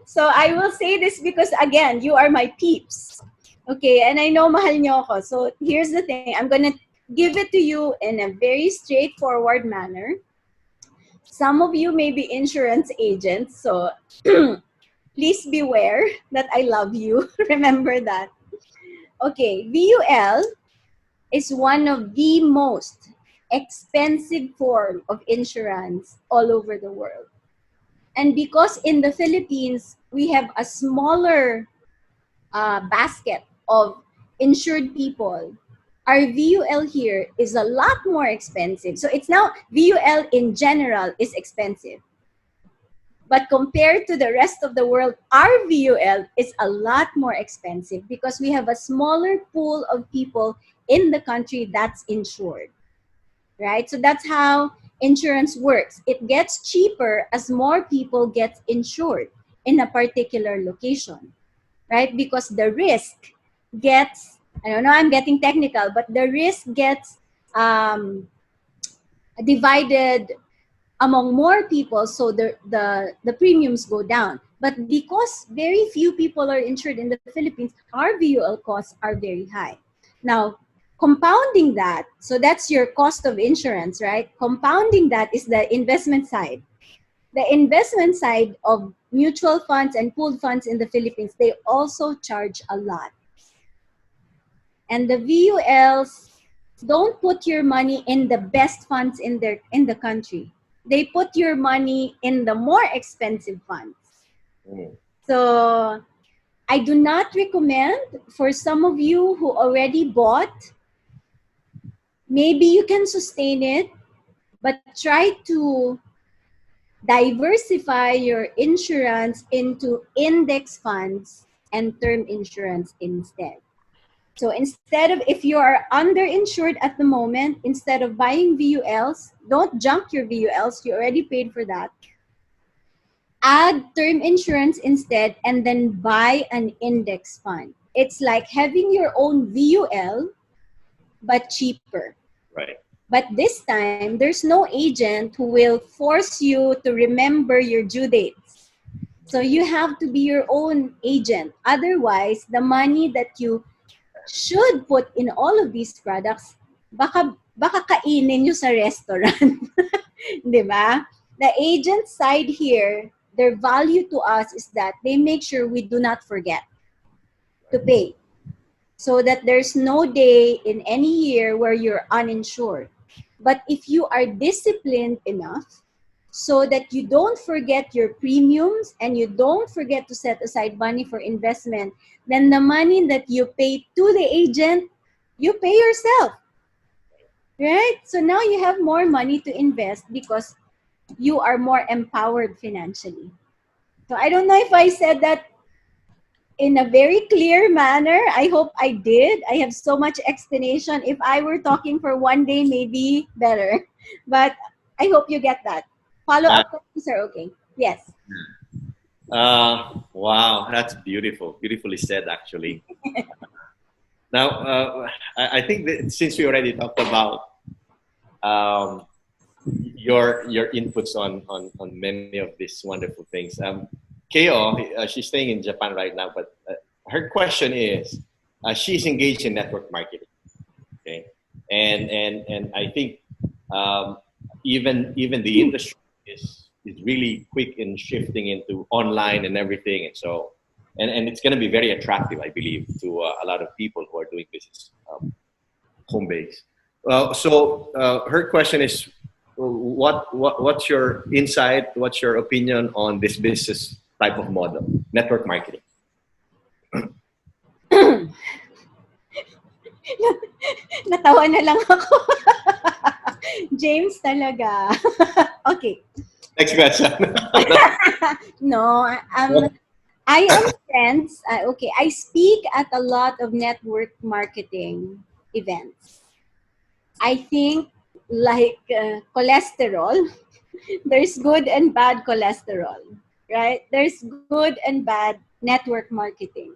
A: So I will say this because, again, you are my peeps. Okay, and I know mahal nyo ako. So here's the thing. I'm going to give it to you in a very straightforward manner. Some of you may be insurance agents, so please beware that I love you. Remember that. Okay, VUL is one of the most expensive form of insurance all over the world. And because in the Philippines, we have a smaller basket of insured people, our VUL here is a lot more expensive. So it's now, VUL in general is expensive. But compared to the rest of the world, our VUL is a lot more expensive because we have a smaller pool of people in the country that's insured, right? So that's how insurance works. It gets cheaper as more people get insured in a particular location, right? Because the risk gets, I don't know, I'm getting technical, but the risk gets divided among more people, so the premiums go down. But because very few people are insured in the Philippines, our VUL costs are very high. Now, compounding that, so that's your cost of insurance, right? Compounding that is the investment side. The investment side of mutual funds and pooled funds in the Philippines, they also charge a lot. And the VULs don't put your money in the best funds in the country. They put your money in the more expensive funds. So I do not recommend for some of you who already bought, maybe you can sustain it, but try to diversify your insurance into index funds and term insurance instead. So instead of, if you are underinsured at the moment, instead of buying VULs, don't junk your VULs, you already paid for that. Add term insurance instead and then buy an index fund. It's like having your own VUL, but cheaper.
B: Right.
A: But this time, there's no agent who will force you to remember your due dates. So you have to be your own agent. Otherwise, the money that you should put in all of these products, baka kainin nyo sa restaurant. Di ba? The agent side here, their value to us is that they make sure we do not forget to pay. So that there's no day in any year where you're uninsured. But if you are disciplined enough so that you don't forget your premiums and you don't forget to set aside money for investment, then the money that you pay to the agent, you pay yourself. Right? So now you have more money to invest because you are more empowered financially. So I don't know if I said that in a very clear manner. I hope I did. I have so much explanation. If I were talking for one day, maybe better. But I hope you get that. Follow-up questions are okay. Yes.
B: Wow, that's beautiful. Beautifully said, actually. Now, I think that since we already talked about your inputs on many of these wonderful things, Keo, she's staying in Japan right now, but her question is, she's engaged in network marketing, okay, and I think even the industry is really quick in shifting into online and everything, and so and it's going to be very attractive, I believe, to a lot of people who are doing business home base. So her question is, what's your insight? What's your opinion on this business type of model, network marketing?
A: Natawa na lang ako. James talaga. Okay.
B: Next question.
A: No, I am friends. Okay, I speak at a lot of network marketing events. I think like cholesterol, there's good and bad cholesterol, right? There's good and bad network marketing.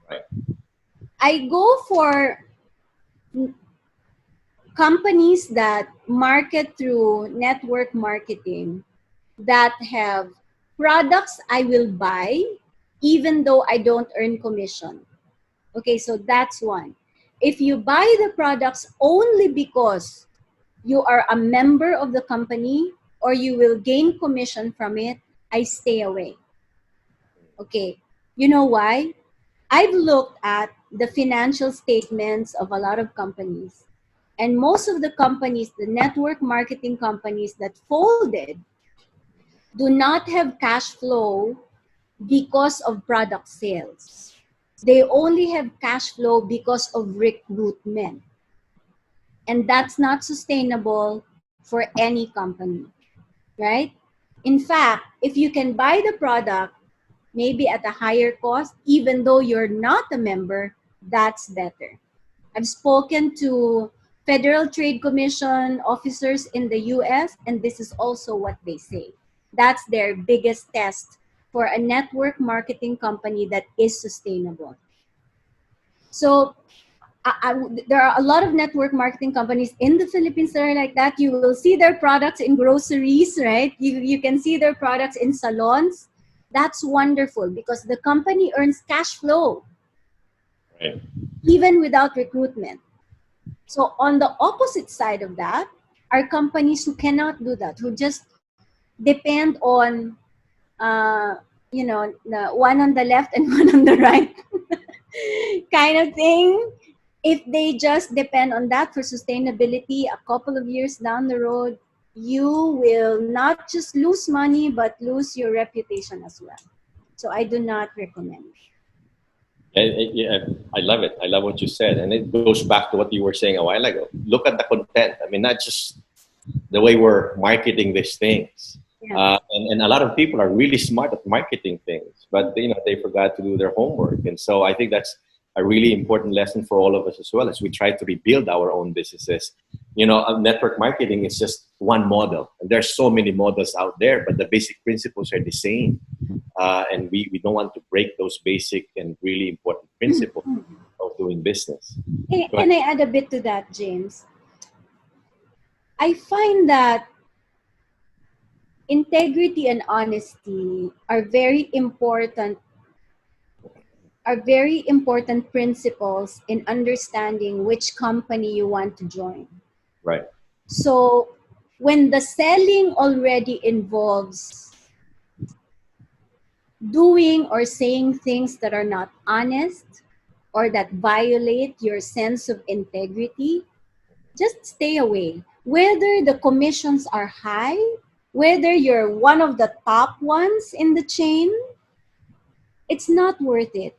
B: Right.
A: I go for companies that market through network marketing that have products I will buy even though I don't earn commission. Okay, so that's one. If you buy the products only because you are a member of the company or you will gain commission from it, I stay away. Okay, you know why? I've looked at the financial statements of a lot of companies, and most of the companies, the network marketing companies that folded, do not have cash flow because of product sales. They only have cash flow because of recruitment. And that's not sustainable for any company, right? In fact, if you can buy the product maybe at a higher cost, even though you're not a member, that's better. I've spoken to Federal Trade Commission officers in the US, and this is also what they say. That's their biggest test for a network marketing company that is sustainable. So there are a lot of network marketing companies in the Philippines that are like that. You will see their products in groceries, right? You can see their products in salons. That's wonderful because the company earns cash flow,
B: Right.
A: even without recruitment. So on the opposite side of that are companies who cannot do that, who just depend on, the one on the left and one on the right kind of thing. If they just depend on that for sustainability, a couple of years down the road, you will not just lose money, but lose your reputation as well. So I do not recommend.
B: Yeah, I love it. I love what you said. And it goes back to what you were saying a while ago. Look at the content. I mean, not just the way we're marketing these things.
A: Yeah.
B: And a lot of people are really smart at marketing things, but they forgot to do their homework. And so I think that's a really important lesson for all of us as well as we try to rebuild our own businesses. Network marketing is just one model. And there's so many models out there, but the basic principles are the same. And we don't want to break those basic and really important principles of doing business.
A: Can I add a bit to that, James? I find that integrity and honesty are very important principles in understanding which company you want to join.
B: Right.
A: So when the selling already involves doing or saying things that are not honest or that violate your sense of integrity, just stay away. Whether the commissions are high, whether you're one of the top ones in the chain, it's not worth it.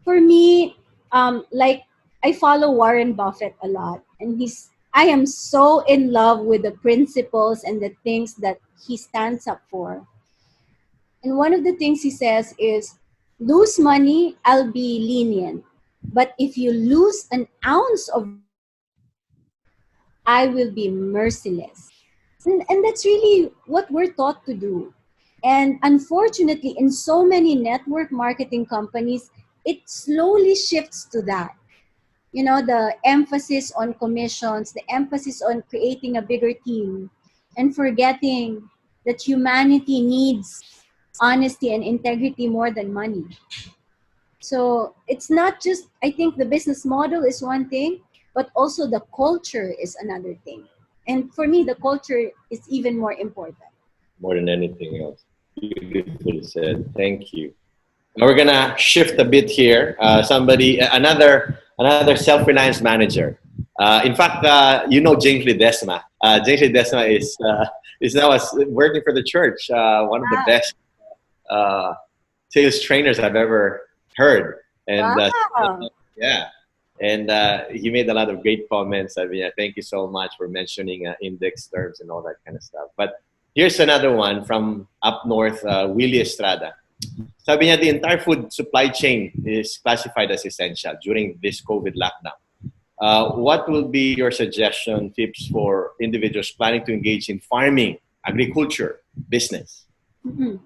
A: For me, I follow Warren Buffett a lot, and I am so in love with the principles and the things that he stands up for. And one of the things he says is, lose money, I'll be lenient. But if you lose an ounce of, I will be merciless. And that's really what we're taught to do. And unfortunately, in so many network marketing companies, it slowly shifts to that. The emphasis on commissions, the emphasis on creating a bigger team, and forgetting that humanity needs honesty and integrity more than money. So it's not just, I think the business model is one thing, but also the culture is another thing. And for me, the culture is even more important.
B: More than anything else. Beautifully said. Thank you. Now we're gonna shift a bit here. Another self-reliance manager. In fact, James Ledesma. James Desma is now working for the church. One of the best uh, sales trainers I've ever heard. And
A: Wow.
B: yeah, and he made a lot of great comments. I mean, thank you so much for mentioning index terms and all that kind of stuff. But here's another one from up north, Willie Estrada. Sabi niya, the entire food supply chain is classified as essential during this COVID lockdown. What will be your suggestion, tips for individuals planning to engage in farming, agriculture, business?
A: Mhm.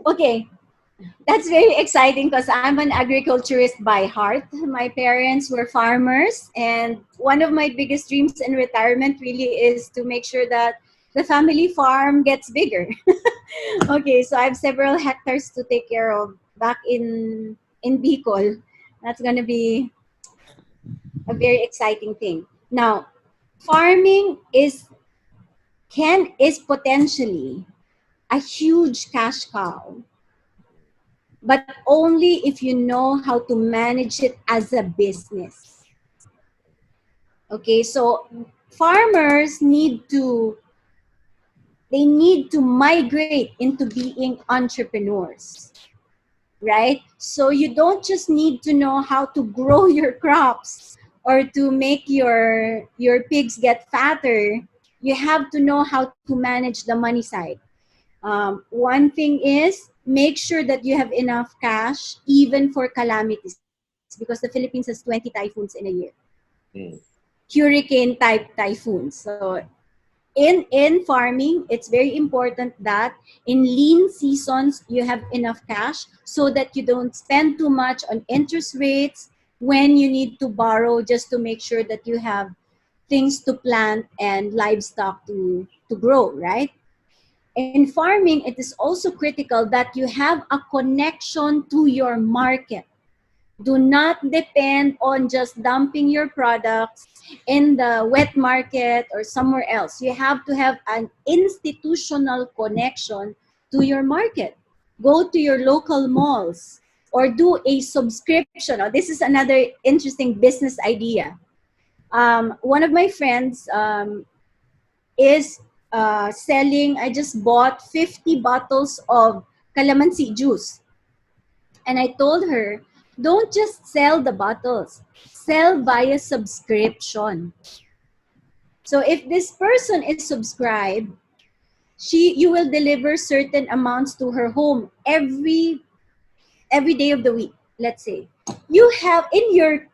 A: Okay, that's very exciting because I'm an agriculturist by heart. My parents were farmers, and one of my biggest dreams in retirement really is to make sure that the family farm gets bigger. Okay, so I have several hectares to take care of back in Bicol. That's gonna be a very exciting thing. Now, farming is potentially a huge cash cow, but only if you know how to manage it as a business. Okay, so farmers need to migrate into being entrepreneurs, right? So you don't just need to know how to grow your crops or to make your pigs get fatter. You have to know how to manage the money side. One thing is make sure that you have enough cash even for calamities because the Philippines has 20 typhoons in a year.
B: Mm.
A: Hurricane type typhoons. So in farming, it's very important that in lean seasons you have enough cash so that you don't spend too much on interest rates when you need to borrow just to make sure that you have things to plant and livestock to grow, right? In farming, it is also critical that you have a connection to your market. Do not depend on just dumping your products in the wet market or somewhere else. You have to have an institutional connection to your market. Go to your local malls or do a subscription. Now, this is another interesting business idea. One of my friends is selling, I just bought 50 bottles of calamansi juice. And I told her, don't just sell the bottles, sell via subscription. So if this person is subscribed, you will deliver certain amounts to her home every day of the week, let's say. You have in your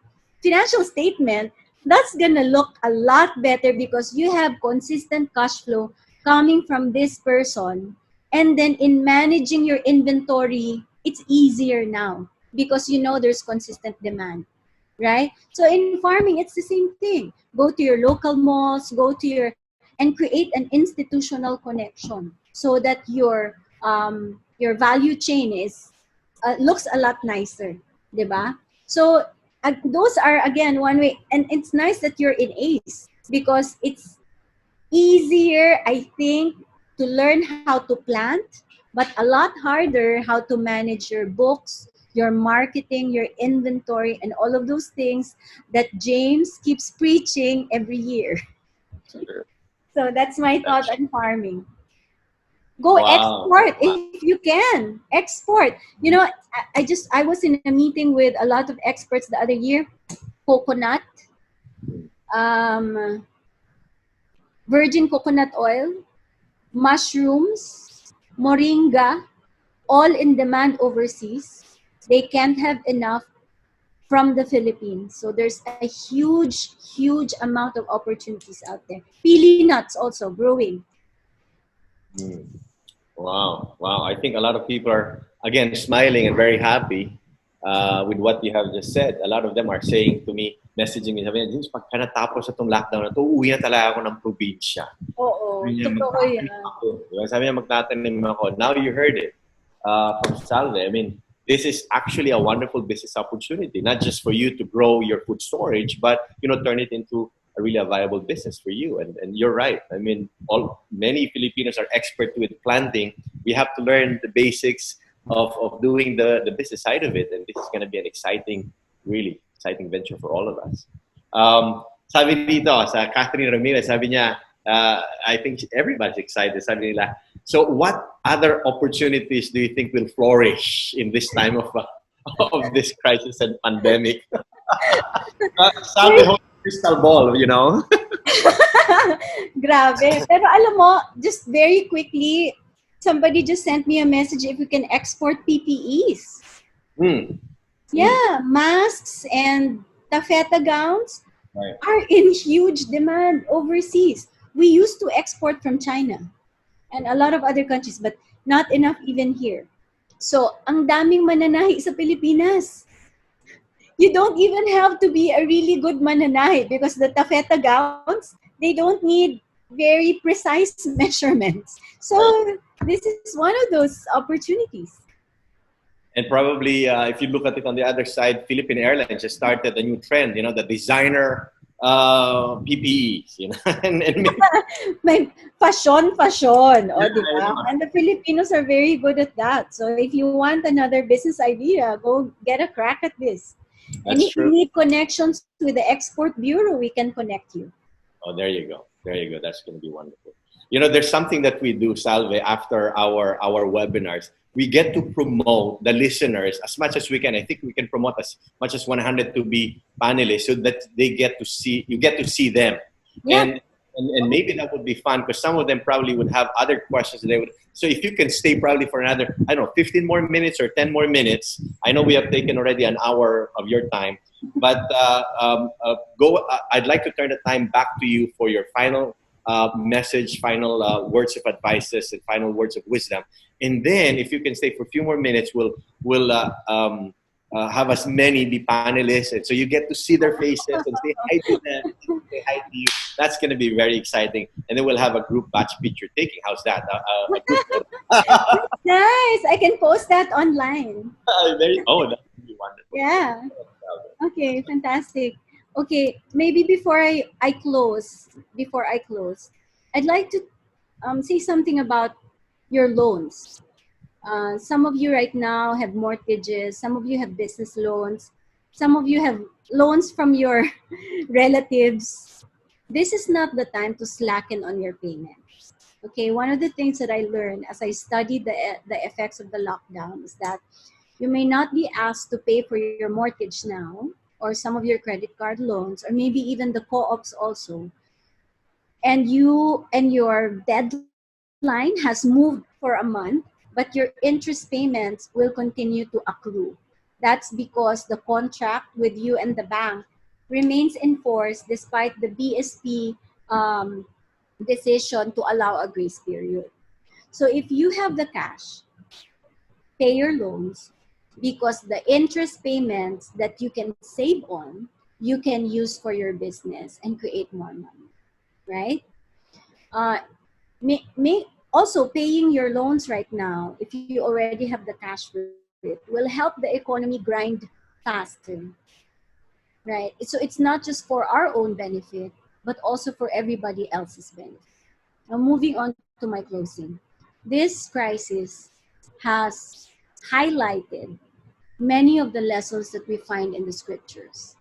A: financial statement, that's gonna look a lot better because you have consistent cash flow coming from this person. And then in managing your inventory, it's easier now because you know there's consistent demand, right? So in farming, it's the same thing. Go to your local malls, and create an institutional connection so that your value chain looks a lot nicer, diba? So those are again one way, and it's nice that you're in ACE because it's easier, I think, to learn how to plant, but a lot harder how to manage your books, your marketing, your inventory, and all of those things that James keeps preaching every year. So that's my thought on farming. Go
B: Wow.
A: export if you can. Export. You know, I was in a meeting with a lot of experts the other year. Coconut, um, virgin coconut oil, mushrooms, moringa, all in demand overseas. They can't have enough from the Philippines. So there's a huge amount of opportunities out there. Pili nuts also growing.
B: Mm. Wow, wow. I think a lot of people are, again, smiling and very happy with what you have just said. A lot of them are saying to me, messaging me, sabi niya, James, pagka natapos itong lockdown na to, uwi na talaga ako ng probinsya.
A: Oo,
B: Sabi niya,
A: totoo yan.
B: magtatanim ako. Diba? Sabi niya, magtatanim ako. Now you heard it from Salve. I mean, this is actually a wonderful business opportunity, not just for you to grow your food storage, but, you know, turn it into a really viable business for you. And you're right. I mean, many Filipinos are expert with planting. We have to learn the basics of doing the business side of it. And this is going to be an exciting, really exciting venture for all of us. Sabi dito, sa Catherine Ramirez, sabi niya, I think everybody's excited. Sabi nila. So what other opportunities do you think will flourish in this time of of this crisis and pandemic? Sabi ho, crystal ball, you know.
A: Grabe. Pero alam mo, just very quickly, somebody just sent me a message if we can export PPEs. Yeah, masks and taffeta gowns are in huge demand overseas. We used to export from China and a lot of other countries, but not enough even here. So, ang daming mananahi sa Pilipinas. You don't even have to be a really good mananahi because the taffeta gowns, they don't need very precise measurements. So, this is one of those opportunities.
B: And probably, if you look at it on the other side, Philippine Airlines just started a new trend, you know, the designer PPEs, you know. and
A: May fashion. O,
B: Yeah,
A: di ba? And the Filipinos are very good at that. So if you want another business idea, go get a crack at this. And
B: that's
A: if you
B: true.
A: need connections with the Export Bureau, we can connect you.
B: Oh, there you go. There you go. That's going to be wonderful. You know, there's something that we do, Salve, after our webinars. We get to promote the listeners as much as we can. I think we can promote as much as 100 to be panelists so that they get to see, you get to see them.
A: Yeah.
B: And maybe that would be fun because some of them probably would have other questions they would. So if you can stay probably for another, I don't know, 15 more minutes or 10 more minutes. I know we have taken already an hour of your time, but I'd like to turn the time back to you for your final message, final words of advices, and final words of wisdom. And then, if you can stay for a few more minutes, we'll have as many be panelists, and so you get to see their faces and say hi to them, say hi to you. That's going to be very exciting. And then we'll have a group batch picture taking. How's that? A group
A: Nice. I can post that online.
B: that would be wonderful.
A: Yeah. Okay, fantastic. Okay, maybe before I close, I'd like to say something about your loans. Some of you right now have mortgages. Some of you have business loans. Some of you have loans from your relatives. This is not the time to slacken on your payments. Okay, one of the things that I learned as I studied the effects of the lockdown is that you may not be asked to pay for your mortgage now, or some of your credit card loans, or maybe even the co-ops also. And your deadline has moved for a month, but your interest payments will continue to accrue. That's because the contract with you and the bank remains in force despite the BSP decision to allow a grace period. So if you have the cash, pay your loans, because the interest payments that you can save on, you can use for your business and create more money, right? Uh, also, paying your loans right now, if you already have the cash for it, will help the economy grind faster, right? So it's not just for our own benefit, but also for everybody else's benefit. Now, moving on to my closing. This crisis has highlighted many of the lessons that we find in the scriptures.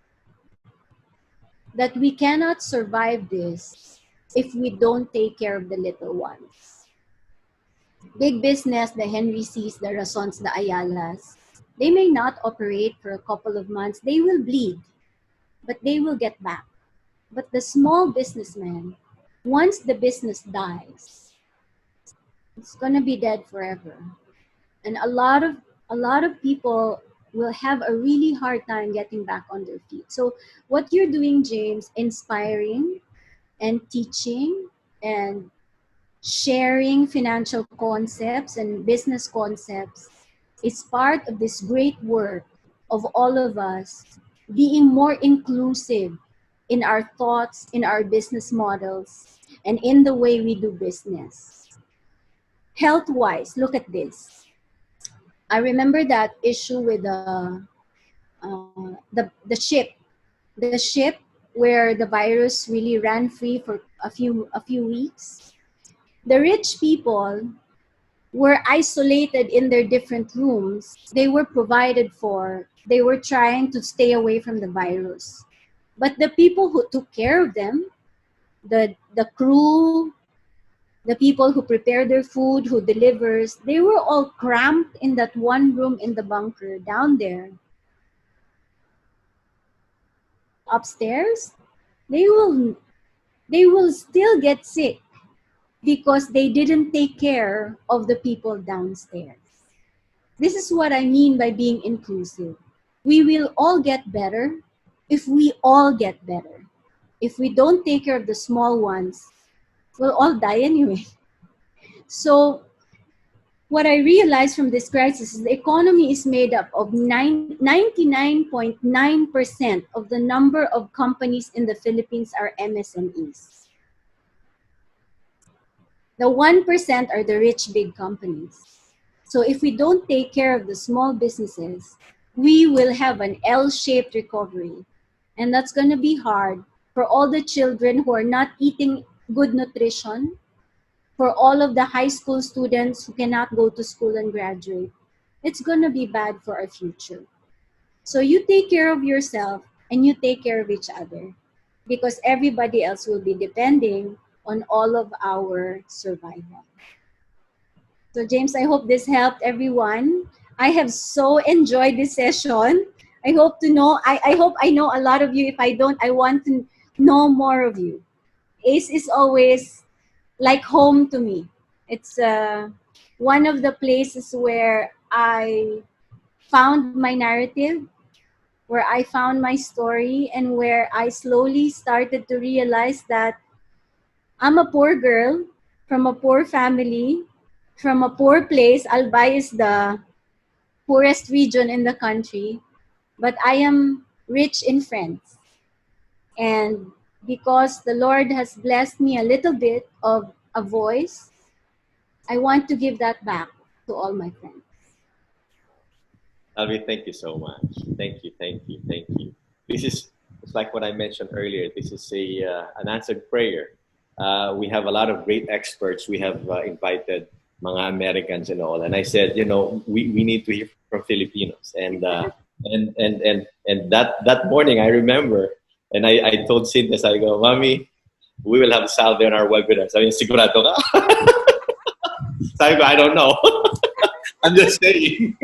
A: That we cannot survive this if we don't take care of the little ones. Big business, the Henry C's, the Razons, the Ayalas, they may not operate for a couple of months. They will bleed, but they will get back. But the small businessman, once the business dies, it's gonna be dead forever. And a lot of people will have a really hard time getting back on their feet. So what you're doing, James, inspiring and teaching and sharing financial concepts and business concepts is part of this great work of all of us being more inclusive in our thoughts, in our business models, and in the way we do business. Health-wise, look at this. I remember that issue with the ship where the virus really ran free for a few weeks. The rich people were isolated in their different rooms. They were provided for. They were trying to stay away from the virus. But the people who took care of them, the crew, the people who prepare their food, who delivers, they were all cramped in that one room in the bunker down there. Upstairs, they will they will still get sick because they didn't take care of the people downstairs. This is what I mean by being inclusive. We will all get better if we all get better. If we don't take care of the small ones, we'll all die anyway. So what I realized from this crisis is the economy is made up of 99.9% of the number of companies in the Philippines are MSMEs. The 1% are the rich big companies. So if we don't take care of the small businesses, we will have an L-shaped recovery. And that's going to be hard for all the children who are not eating good nutrition, for all of the high school students who cannot go to school and graduate. It's going to be bad for our future. So you take care of yourself and you take care of each other, because everybody else will be depending on all of our survival. So James, I hope this helped everyone. I have so enjoyed this session. I hope to know, I hope I know a lot of you. If I don't, I want to know more of you. ACE is always like home to me. It's one of the places where I found my narrative, where I found my story, and where I slowly started to realize that I'm a poor girl from a poor family, from a poor place. Albay is the poorest region in the country, but I am rich in friends. And because the Lord has blessed me a little bit of a voice, I want to give that back to all my friends.
B: Alvi, thank you so much. Thank you, thank you, thank you. This is, it's like what I mentioned earlier. This is an answered prayer. We have a lot of great experts. We have invited mga Americans and all. And I said, you know, we need to hear from Filipinos. And that morning, I remember, and I told Cynthia, I go, Mommy, we will have Salve on our webinar. Sabi niya, sigurado ka? Sabi ko, I don't know. I'm just saying.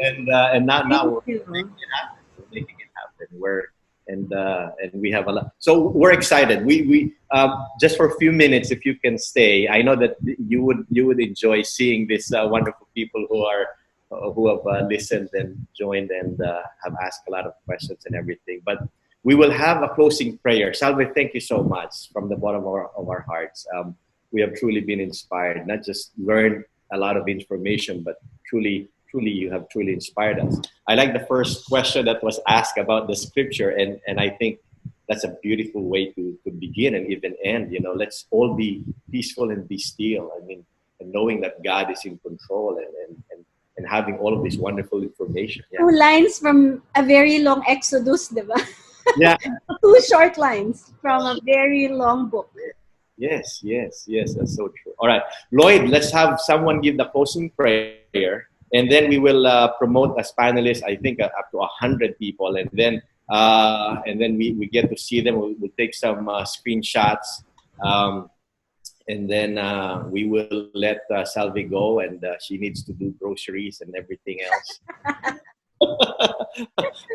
B: And now we're making it happen. We're making it happen. And we have a lot. So we're excited. We just for a few minutes, if you can stay. I know that you would enjoy seeing these wonderful people who have listened and joined and have asked a lot of questions and everything. But we will have a closing prayer. Salve, thank you so much from the bottom of our hearts. We have truly been inspired, not just learned a lot of information, but truly you have truly inspired us. I like the first question that was asked about the scripture, and I think that's a beautiful way to begin and even end. You know, let's all be peaceful and be still. I mean, and knowing that God is in control and having all of this wonderful information.
A: Yeah. 2 lines from a very long Exodus, diba?
B: Yeah.
A: 2 short lines from a very long book.
B: Yes, that's so true. All right, Lloyd, let's have someone give the closing prayer, and then we will promote as panelists, I think up to 100 people, and then we get to see them. We'll take some screenshots, and then we will let Salvi go, and she needs to do groceries and everything else.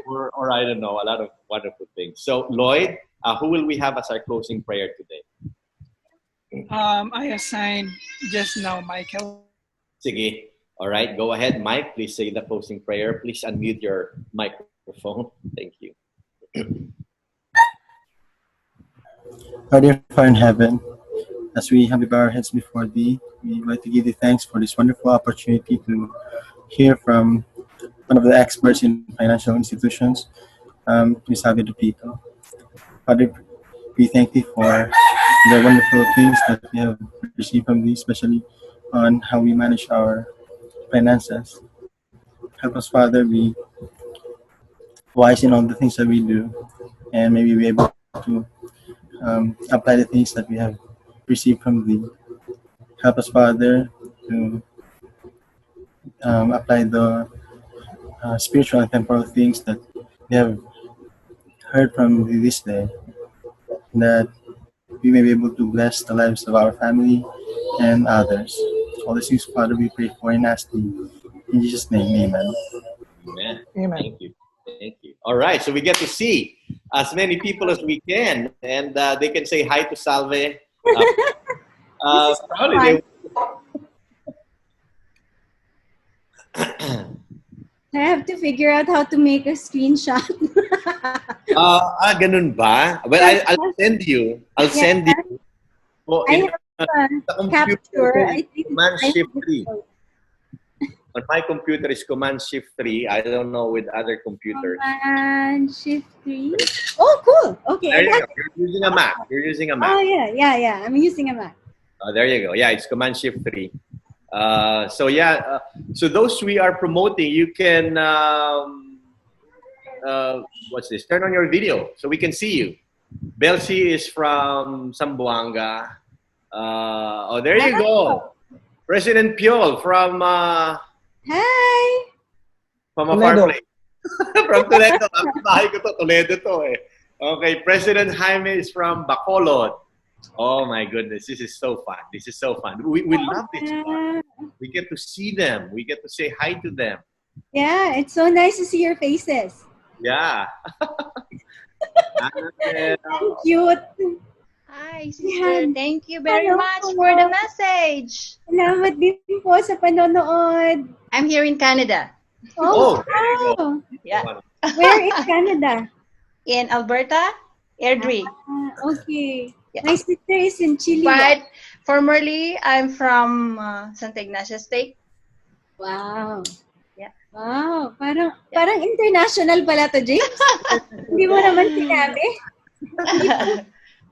B: or I don't know, a lot of wonderful things. So Lloyd, who will we have as our closing prayer today?
D: I assigned just now Michael.
B: Sige. All right, go ahead, Mike. Please say the closing prayer. Please unmute your microphone. Thank you.
E: Our dear Father in heaven, as we humbly bow our heads before Thee, we would like to give Thee thanks for this wonderful opportunity to hear from one of the experts in financial institutions, Ms. DUPLITO. Father, we thank Thee for the wonderful things that we have received from Thee, especially on how we manage our finances. Help us, Father, be wise in all the things that we do, and maybe be able to apply the things that we have received from Thee. Help us, Father, to apply the spiritual and temporal things that we have heard from Thee this day, that we may be able to bless the lives of our family and others. All these things, Father, we pray for and ask thee. In Jesus' name, amen.
B: Amen.
D: Amen.
B: Thank you. Thank you. All right, so we get to see as many people as we can, and they can say hi to Salve.
A: This is
B: Probably
A: fun.
B: they.
A: I have to figure out how to make a screenshot.
B: Ganun ba? Well, I'll send you. I'll
A: Yeah.
B: send you. Oh,
A: I
B: in
A: have
B: the
A: a
B: computer
A: capture.
B: ko,
A: I think
B: Command
A: I
B: Shift
A: have
B: 3.
A: it.
B: On my computer is Command Shift 3. I don't know with other computers.
A: Command Shift 3. Oh, cool. Okay,
B: There
A: I
B: you
A: got
B: go.
A: it.
B: You're using a Mac. You're using a
A: Oh,
B: Mac.
A: yeah. I'm using a Mac.
B: There you go. Yeah, it's Command Shift 3. So those we are promoting, you can what's this? Turn on your video so we can see you. Belsi is from Zamboanga. There you go. President Piol from
A: Hi.
B: a
D: Toledo.
B: far place. From Toledo. Bahay ko to, Toledo to eh. Okay, President Jaime is from Bacolod. Oh my goodness, this is so fun. This is so fun. We love this fun. We get to see them. We get to say hi to them.
A: Yeah, it's so nice to see your faces.
B: Yeah.
A: Cute.
F: Hi, sister.
A: Yan.
F: Thank you very
A: Hello.
F: much for the message.
A: Salamat din po sa panonood.
F: I'm here in Canada,
B: Oh, there you go.
A: wow.
F: Yeah.
A: Where in Canada?
F: in Alberta, Airdrie.
A: Okay.
F: Yeah.
A: My sister is in Chile.
F: But formerly, I'm from Santa Ignacia State.
A: Wow.
F: Yeah.
A: Wow. Parang international pala to, James. Hindi mo naman sinabi.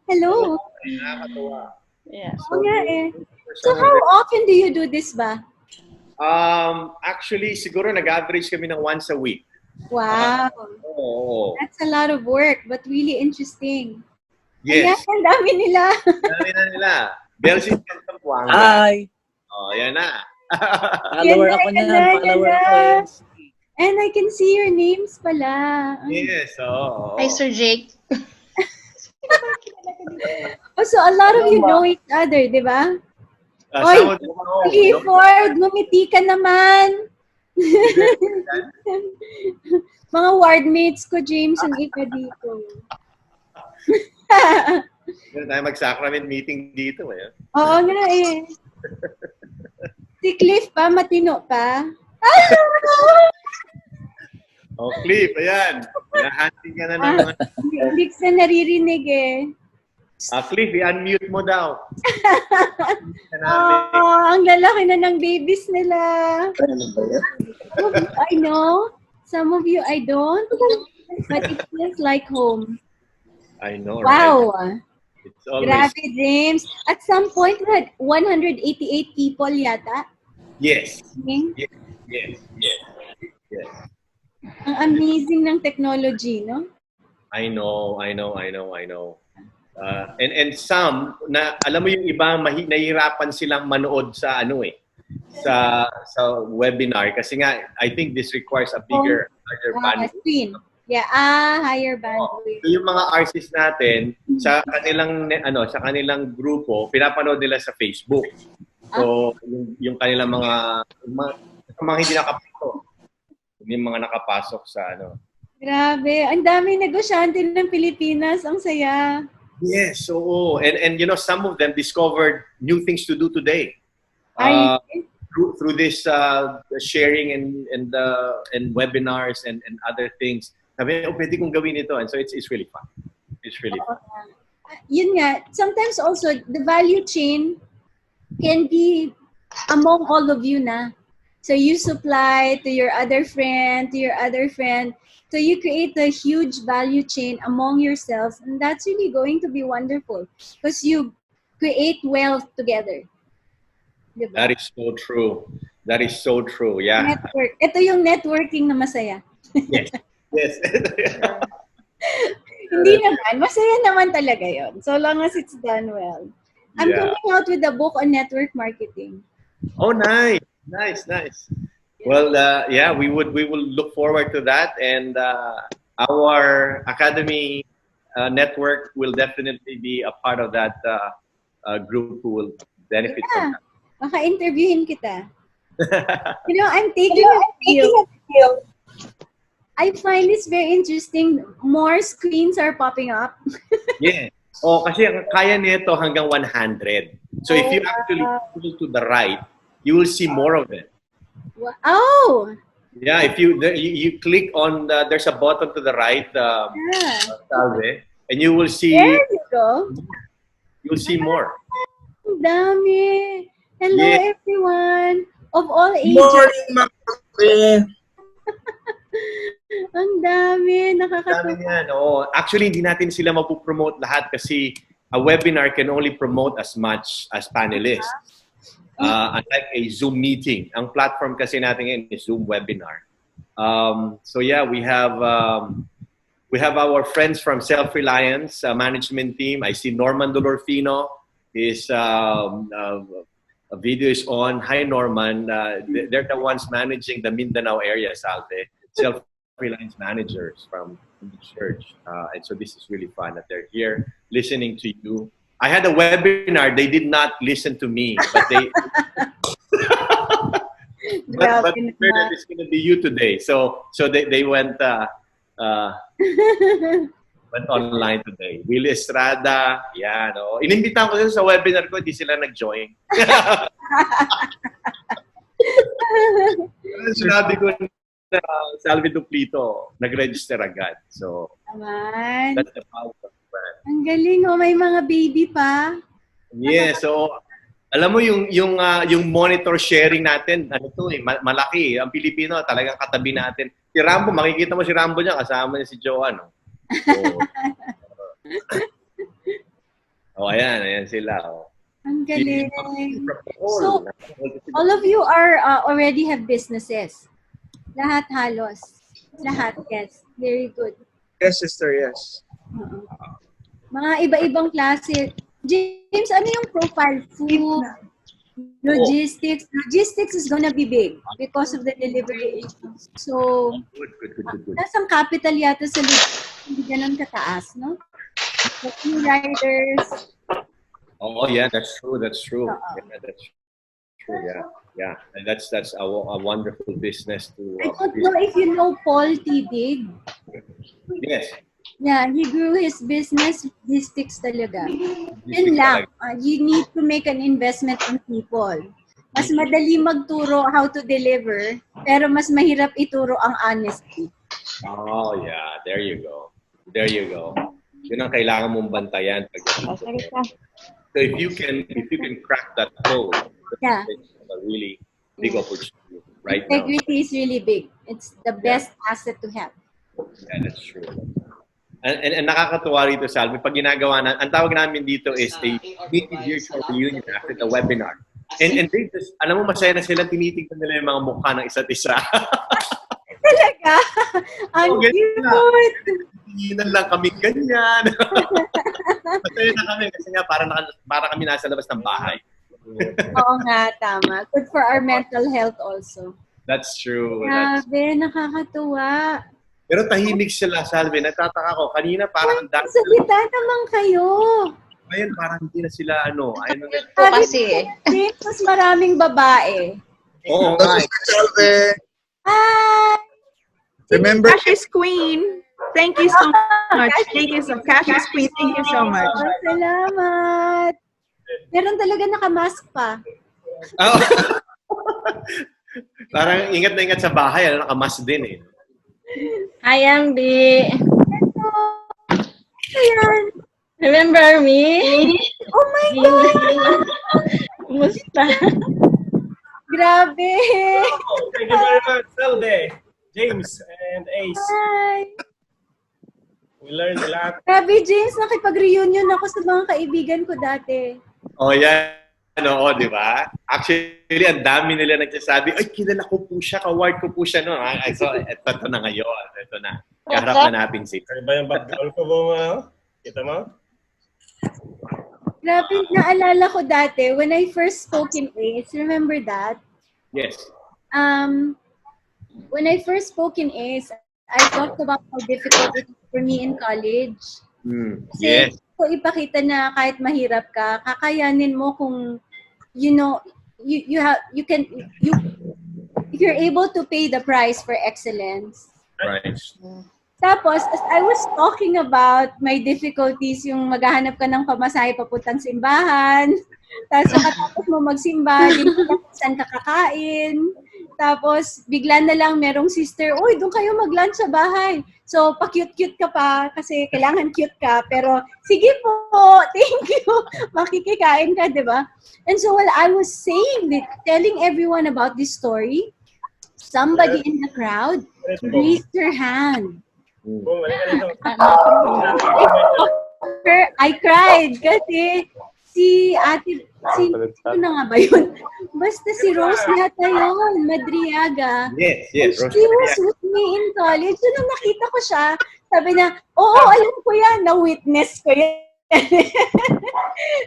A: Hello.
F: Yeah.
A: Oo nga eh. So how often do you do this ba?
B: Actually, siguro nag-average kami ng once a week.
A: Wow.
B: Oo.
A: That's a lot of work, but really interesting.
B: Yes.
A: Ayan, ang dami nila.
B: Dami na nila. Belsi from Zamboanga.
G: Hi!
B: Oh, yan na.
G: Follower
A: Yan na,
G: ako
A: yan
G: niyan.
A: na, yan
G: Follower
A: na.
G: ako eh.
A: And I can see your names pala.
B: Yes, oo.
F: Hi, Sir Jake.
A: Oh, so a lot of you know each other, di ba? Oy,
B: Some of them know.
A: Clifford, ngumiti ka naman. Mga wardmates ko, James, ang iba dito.
B: Meron tayo mag-sacrament meeting dito eh.
A: Oo nga eh. Si Cliff pa, matino pa.
B: Oh, Cliff, ayan. Nahunting ka na naman.
A: Hindi ko na naririnig eh.
B: Cliff, i-unmute mo daw.
A: Oh, ang lalaki na ng babies nila. I know. Some of you I don't. But it feels like home.
B: I know, right?
A: Wow.
B: It's always...
A: Grabe, James. At some point, we had 188 people yata.
B: Yes.
A: Okay?
B: Yes.
A: Ang amazing ng technology, no?
B: I know. And some na alam mo yung iba nahihirapan silang manood sa sa webinar kasi nga I think this requires a larger bandwidth.
A: Screen. Yeah, higher bandwidth.
B: So yung mga artists natin sa kanilang grupo pinapanood nila sa Facebook. So yung kanilang mga hindi nakapasok. Yung mga nakapasok sa
A: Grabe, ang daming negosyante ng Pilipinas, ang saya.
B: Yes, so and you know some of them discovered new things to do today. Through this sharing and webinars and other things. Sabi, pwede kong gawin ito. And so it's really fun. It's really fun.
A: Yun nga, sometimes also the value chain can be among all of you na. So you supply to your other friend, to your other friend. So you create a huge value chain among yourselves, and that's really going to be wonderful because you create wealth together. Diba?
B: That is so true. That is so true. Yeah.
A: Network. Ito yung networking na masaya.
B: Yes.
A: Hindi naman. Masaya naman talaga yon. So long as it's done well. I'm coming out with a book on network marketing.
B: Oh, nice. Well, we will look forward to that, and our academy network will definitely be a part of that group who will benefit from that.
A: Baka interviewin kita. I'm taking a field. I find this very interesting. More screens are popping up.
B: Yeah. Oh, kasi kaya nito hanggang 100. So if you actually pull to the right, you will see more of it.
A: Oh!
B: Yeah, if you click on there's a button to the right, Salve, and you will see.
A: There you go.
B: You'll see more.
A: Ang dami. Hello, everyone. Of all ages.
G: Morning, Ma'am.
A: Ang dami. Nakakatuwa.
B: Dami yan. Oh, actually, hindi natin sila mapupromote lahat kasi a webinar can only promote as much as panelists. Unlike a Zoom meeting. Ang platform kasi natin ngayon is Zoom webinar. So yeah, we have our friends from Self-Reliance management team. I see Norman Dolorfino. His video is on. Hi, Norman. They're the ones managing the Mindanao area, Salve. Self-Reliance managers from the church. And so this is really fun that they're here listening to you. I had a webinar. They did not listen to me, but they. but it's going to be you today. So they went went online today. Will Estrada, yan. Oh. Inimbitahan ko sila sa webinar ko, hindi sila nag-join. Sinabi ko na Salve DUPLITO, nag-register agad. So, that's the power of the brand.
A: Ang galing, oh, may mga baby pa.
B: Yeah, so alam mo yung monitor sharing natin, ano to malaki. Ang Pilipino talagang katabi natin. Si Rambo, makikita mo si Rambo diyan kasama niya si Joanne, no? Ayan sila. Oh.
A: Ang galing. So, all of you are already have businesses. Lahat halos. Lahat, yes. Very good.
G: Yes, sister, yes.
A: Mga iba-ibang klase. James, ano yung profile? Food, logistics. Logistics is gonna be big because of the delivery issues. So,
B: good.
A: nasang capital yata sa logistics. Hindi ganun kataas, no? The few riders.
B: Oh, yeah, that's true. Yeah, that's true. Yeah. And that's a wonderful business to.
A: I don't know if you know Paul Tibig.
B: Yes.
A: Yeah, he grew his business logistics talaga. Yun lang. You need to make an investment in people. Mas madali magturo how to deliver, pero mas mahirap ituro ang honesty.
B: Oh, yeah. There you go. Yun ang kailangan mong bantayan. So if you can crack that code,
A: Yeah.
B: it's a really big opportunity right now.
A: Integrity is really big. It's the best asset to have.
B: Yeah, that's true. And nakakatuwa rito, Salve, pag ginagawa na, ang tawag namin dito is a meeting virtual reunion after the webinar. And they just, alam mo, masaya na sila, tinitignan nila yung mga mukha ng isa't isa.
A: Talaga? Ang cute!
B: Tinginan lang kami ganyan. Masaya na kami kasi nga para kami nasa labas ng bahay.
A: Oo nga, tama. Good for our mental health also.
B: That's true.
A: Grabe, nakakatuwa.
B: Pero tahimik sila, Salve. Nagtataka ko. Kanina parang ang dami.
A: Salita naman kayo.
B: Ngayon parang hindi na sila
A: Sabi kasi. Mas maraming babae.
B: Oo
G: Hello,
B: nga.
G: Sister Salve.
A: Hi!
G: Remember,
H: Cash is Queen. Thank you so much. Thank you so much. Cash is Queen. Thank you so much.
A: Salamat. Meron talaga nakamask pa.
B: Oh. Parang ingat na ingat sa bahay. Nakamas din eh.
I: Hi, Ambi.
A: Ayan.
I: Remember me?
A: Oh my God!
I: Kumusta?
A: Grabe!
J: Thank you very much, Salve, James, and Ace.
A: Hi!
J: We learned a lot.
A: Grabe, James, nakipag-reunion ako sa mga kaibigan ko dati.
B: Oh, yan. Oo, di ba? Actually, ang dami nila nagsasabi, ay, kilala ko po siya, ka-ward ko po siya. No? So, ito na ngayon. Ito na. Kaharap na natin si.
J: Ano ba yung background ko mo? Kita mo?
A: Grabe, naalala ko dati, when I first spoke in ACE, remember that?
B: Yes.
A: When I first spoke in ACE, I talked about how difficult it was for me in college. Kasi
B: Yes.
A: so ipakita na kahit mahirap ka, kakayanin mo kung you know you're able to pay the price for excellence.
B: Right.
A: Tapos, as I was talking about my difficulties, yung maghahanap ka ng pamasahe papuntang simbahan, tapos katapos mo magsimba, di mo alam kung saan ka kakain, tapos bigla na lang merong sister, uy, doon kayo mag-lunch sa bahay. So, pa-cute-cute ka pa kasi kailangan cute ka, pero sige po, thank you, makikikain ka, di ba? And so, while I was telling everyone about this story, somebody in the crowd raised their hand. I cried kasi si ano na nga ba yun? Basta si Rose yata yun, Madriaga.
B: Yes, Rose
A: She was with me in college. So, nung nakita ko siya, sabi niya, oo, alam ko yan, na-witness ko yan.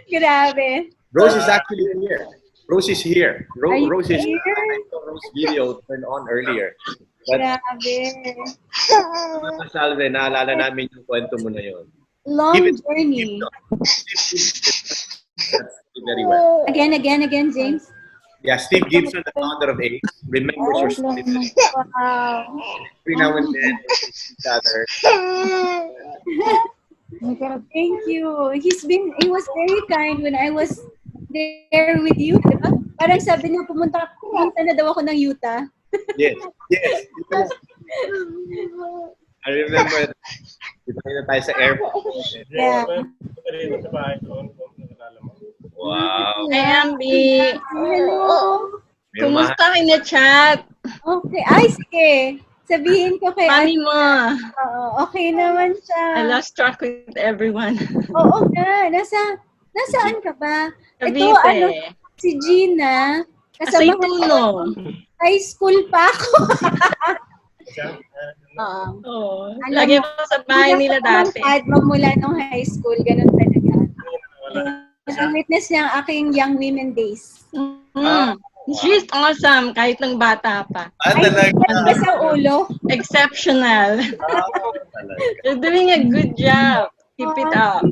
A: Grabe.
B: Rose is actually here. Rose is here. Rose is
A: here?
B: Rose video turned on earlier. But,
A: Grabe.
B: Salve, naalala namin yung kwento mo na yun.
A: Long journey.
B: Very well.
A: Again, James.
B: Yeah, Steve Gibson, the founder of ACE, remembers your story.
A: Wow.
B: Every now and then, each other.
A: Thank you. He was very kind when I was there with you, di ba? Parang sabi niya, pumunta na daw ako ng Utah.
B: Yes. I remember, ito na tayo sa airport.
A: Yeah.
B: Wow.
I: Hi, Ambi.
A: Hello.
I: Kumusta kayo na chat?
A: Okay. Ay, sige. Sabihin ko kay
I: Mami mo.
A: Oo, okay naman siya.
I: I lost track with everyone.
A: Oo nga. Nasaan ka ba?
I: Cavite.
A: Si Gina.
I: Asay Tuno.
A: High school pa ako.
I: Lagi ko sa bahay nila dati.
A: Magmula nung high school, ganun talaga. Witness niya ang aking young women days.
I: She's awesome kahit nung bata pa.
A: Talaga sa ulo.
I: Exceptional. You're doing a good job. Keep it up.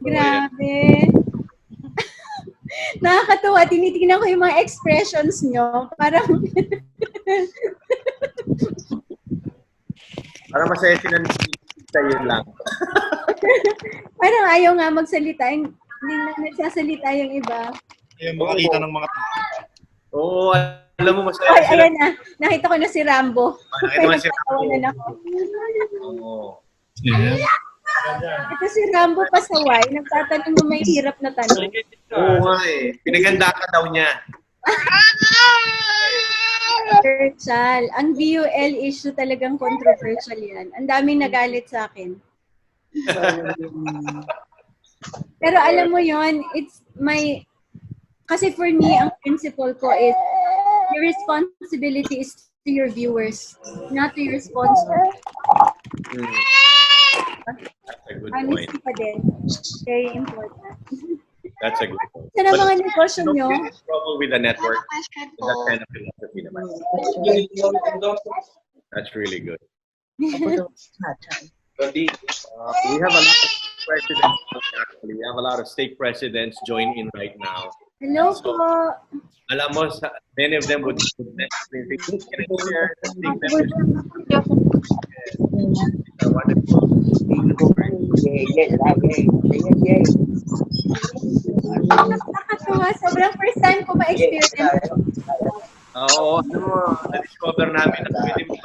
A: Grabe. Nakakatuwa. Tinitingnan ko yung mga expressions nyo. Parang
B: masaya sinanita yun lang.
A: parang ayaw nga magsalita. Hindi na nagsasalita yung iba.
K: Yung makakita ng mga tao.
B: Oo, alam mo masaya
A: Ay,
B: sila.
A: ayan na. Nakita ko na si Rambo.
B: Nakita mo si Rambo.
A: Oo. Ito si Rambo pasaway. Nagtatanong mo may hirap na tanong.
B: Oo nga eh. Pinaganda ka daw niya.
A: Controversial. Ang DUL issue talagang controversial yan. Ang daming nagalit sa akin. Pero alam mo yon, it's my... Kasi for me, ang principle ko is your responsibility is to your viewers, not to your sponsor.
B: That's a good point.
A: Honesty pa din. Very important.
B: That's a good point.
A: Sa mga negosyo nyo,
B: no trouble with the network. With that kind of philosophy naman. That's really good. So we have a lot of presidents, actually. We have a lot of state presidents join in right now.
A: hello po.
B: Alam mo, many of them would message, can I share the state membership? It's a wonderful.
A: Nakakatuwa. Sobrang first time ko ma-experience.
B: Oo, ano mo, na-discover namin na pwede mo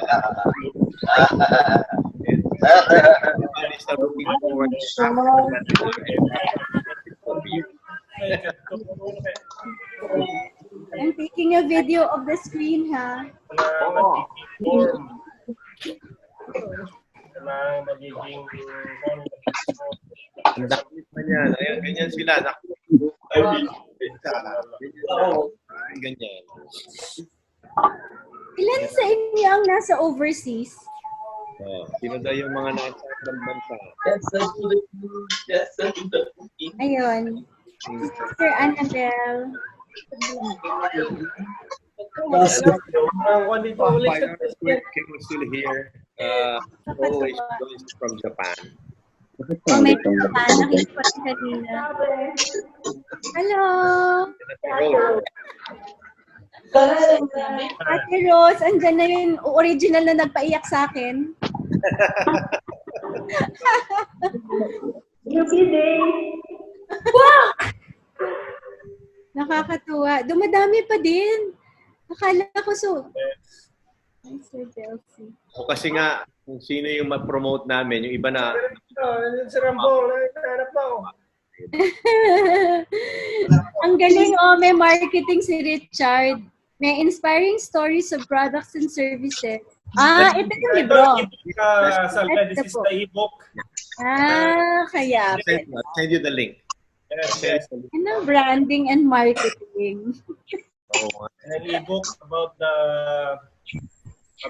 B: everybody is looking forward
A: I'm taking a video of the screen, ha?
B: Ang dakit man yan. Ayan, ganyan sila. Ganyan.
A: Ilan sa inyo ang nasa overseas?
B: Sino daw yung mga nasa ibang bansa?
A: Ayun. Sister Annabelle.
B: King was still here. Always from Japan.
A: Oh, may pa. Nakita ko rin kanina. Hello! Ate Rose, andyan na yung original na nagpaiyak sa akin. Wow! Nakakatuwa. Dumadami pa din. Akala ko Hi, Sir Delcy.
B: O kasi nga, kung sino yung mag-promote namin, yung iba na...
J: Si Rambo, nagkahanap na ako.
A: Ang galing, may marketing si Richard. May inspiring stories of products and services. Ito yung libro.
J: Salve, this is the e-book.
A: Kaya.
B: I'll send you the link.
J: Yes.
A: Ano, branding and marketing.
J: An e-book about the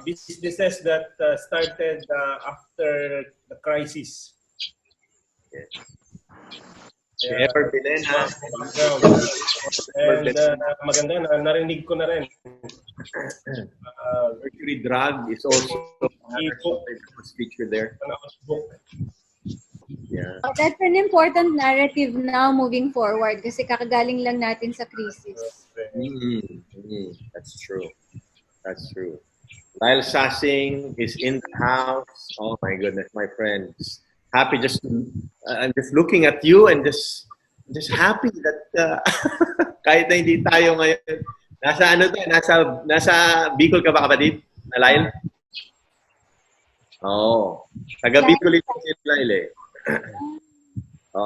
J: businesses that started after the crisis.
B: Yes. Ever bilhin, ha?
J: And maganda, narinig ko na rin.
B: Mercury Drug is also featured there. Yeah.
A: That's an important narrative now moving forward kasi kakagaling lang natin sa crisis.
B: That's true. That's true. Lyle Sassing is in the house. Oh my goodness, my friends. Happy I'm just looking at you and just happy that kahit na hindi tayo ngayon. Nasa Bicol ka ba, kapatid? Na Lyle? Oh, taga Bicol ito si Lyle eh.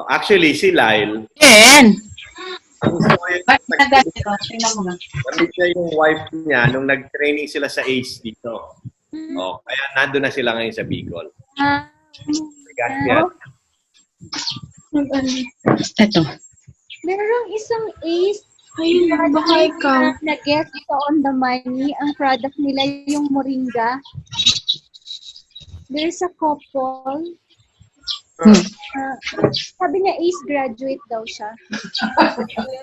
B: Actually, si Lyle. Nandito niya yung wife niya nung nag-training sila sa ACE dito. Kaya nandun na sila ngayon sa Bicol.
I: Ito.
A: Merong isang ACE na guest sa On The Money. Ang product nila yung Moringa. There's a couple. Sabi niya ACE graduate daw siya.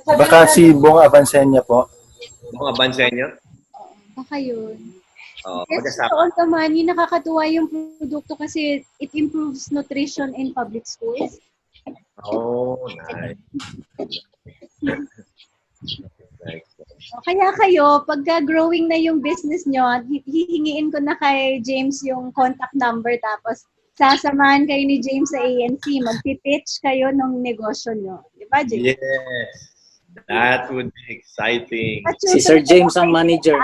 E: Baka si Bong Avancenia po.
B: Bong Avancenia?
A: Baka yun.
B: Yes,
A: so On The Money, nakakatuwa yung produkto kasi it improves nutrition in public schools.
B: Oh, nice.
A: Kaya kayo, pagka growing na yung business nyo, hihingiin ko na kay James yung contact number tapos sasamahan kayo ni James sa ANC, magpipitch kayo ng negosyo nyo. Di ba, James?
B: Yes. That would be exciting.
L: Si Sir James ang manager.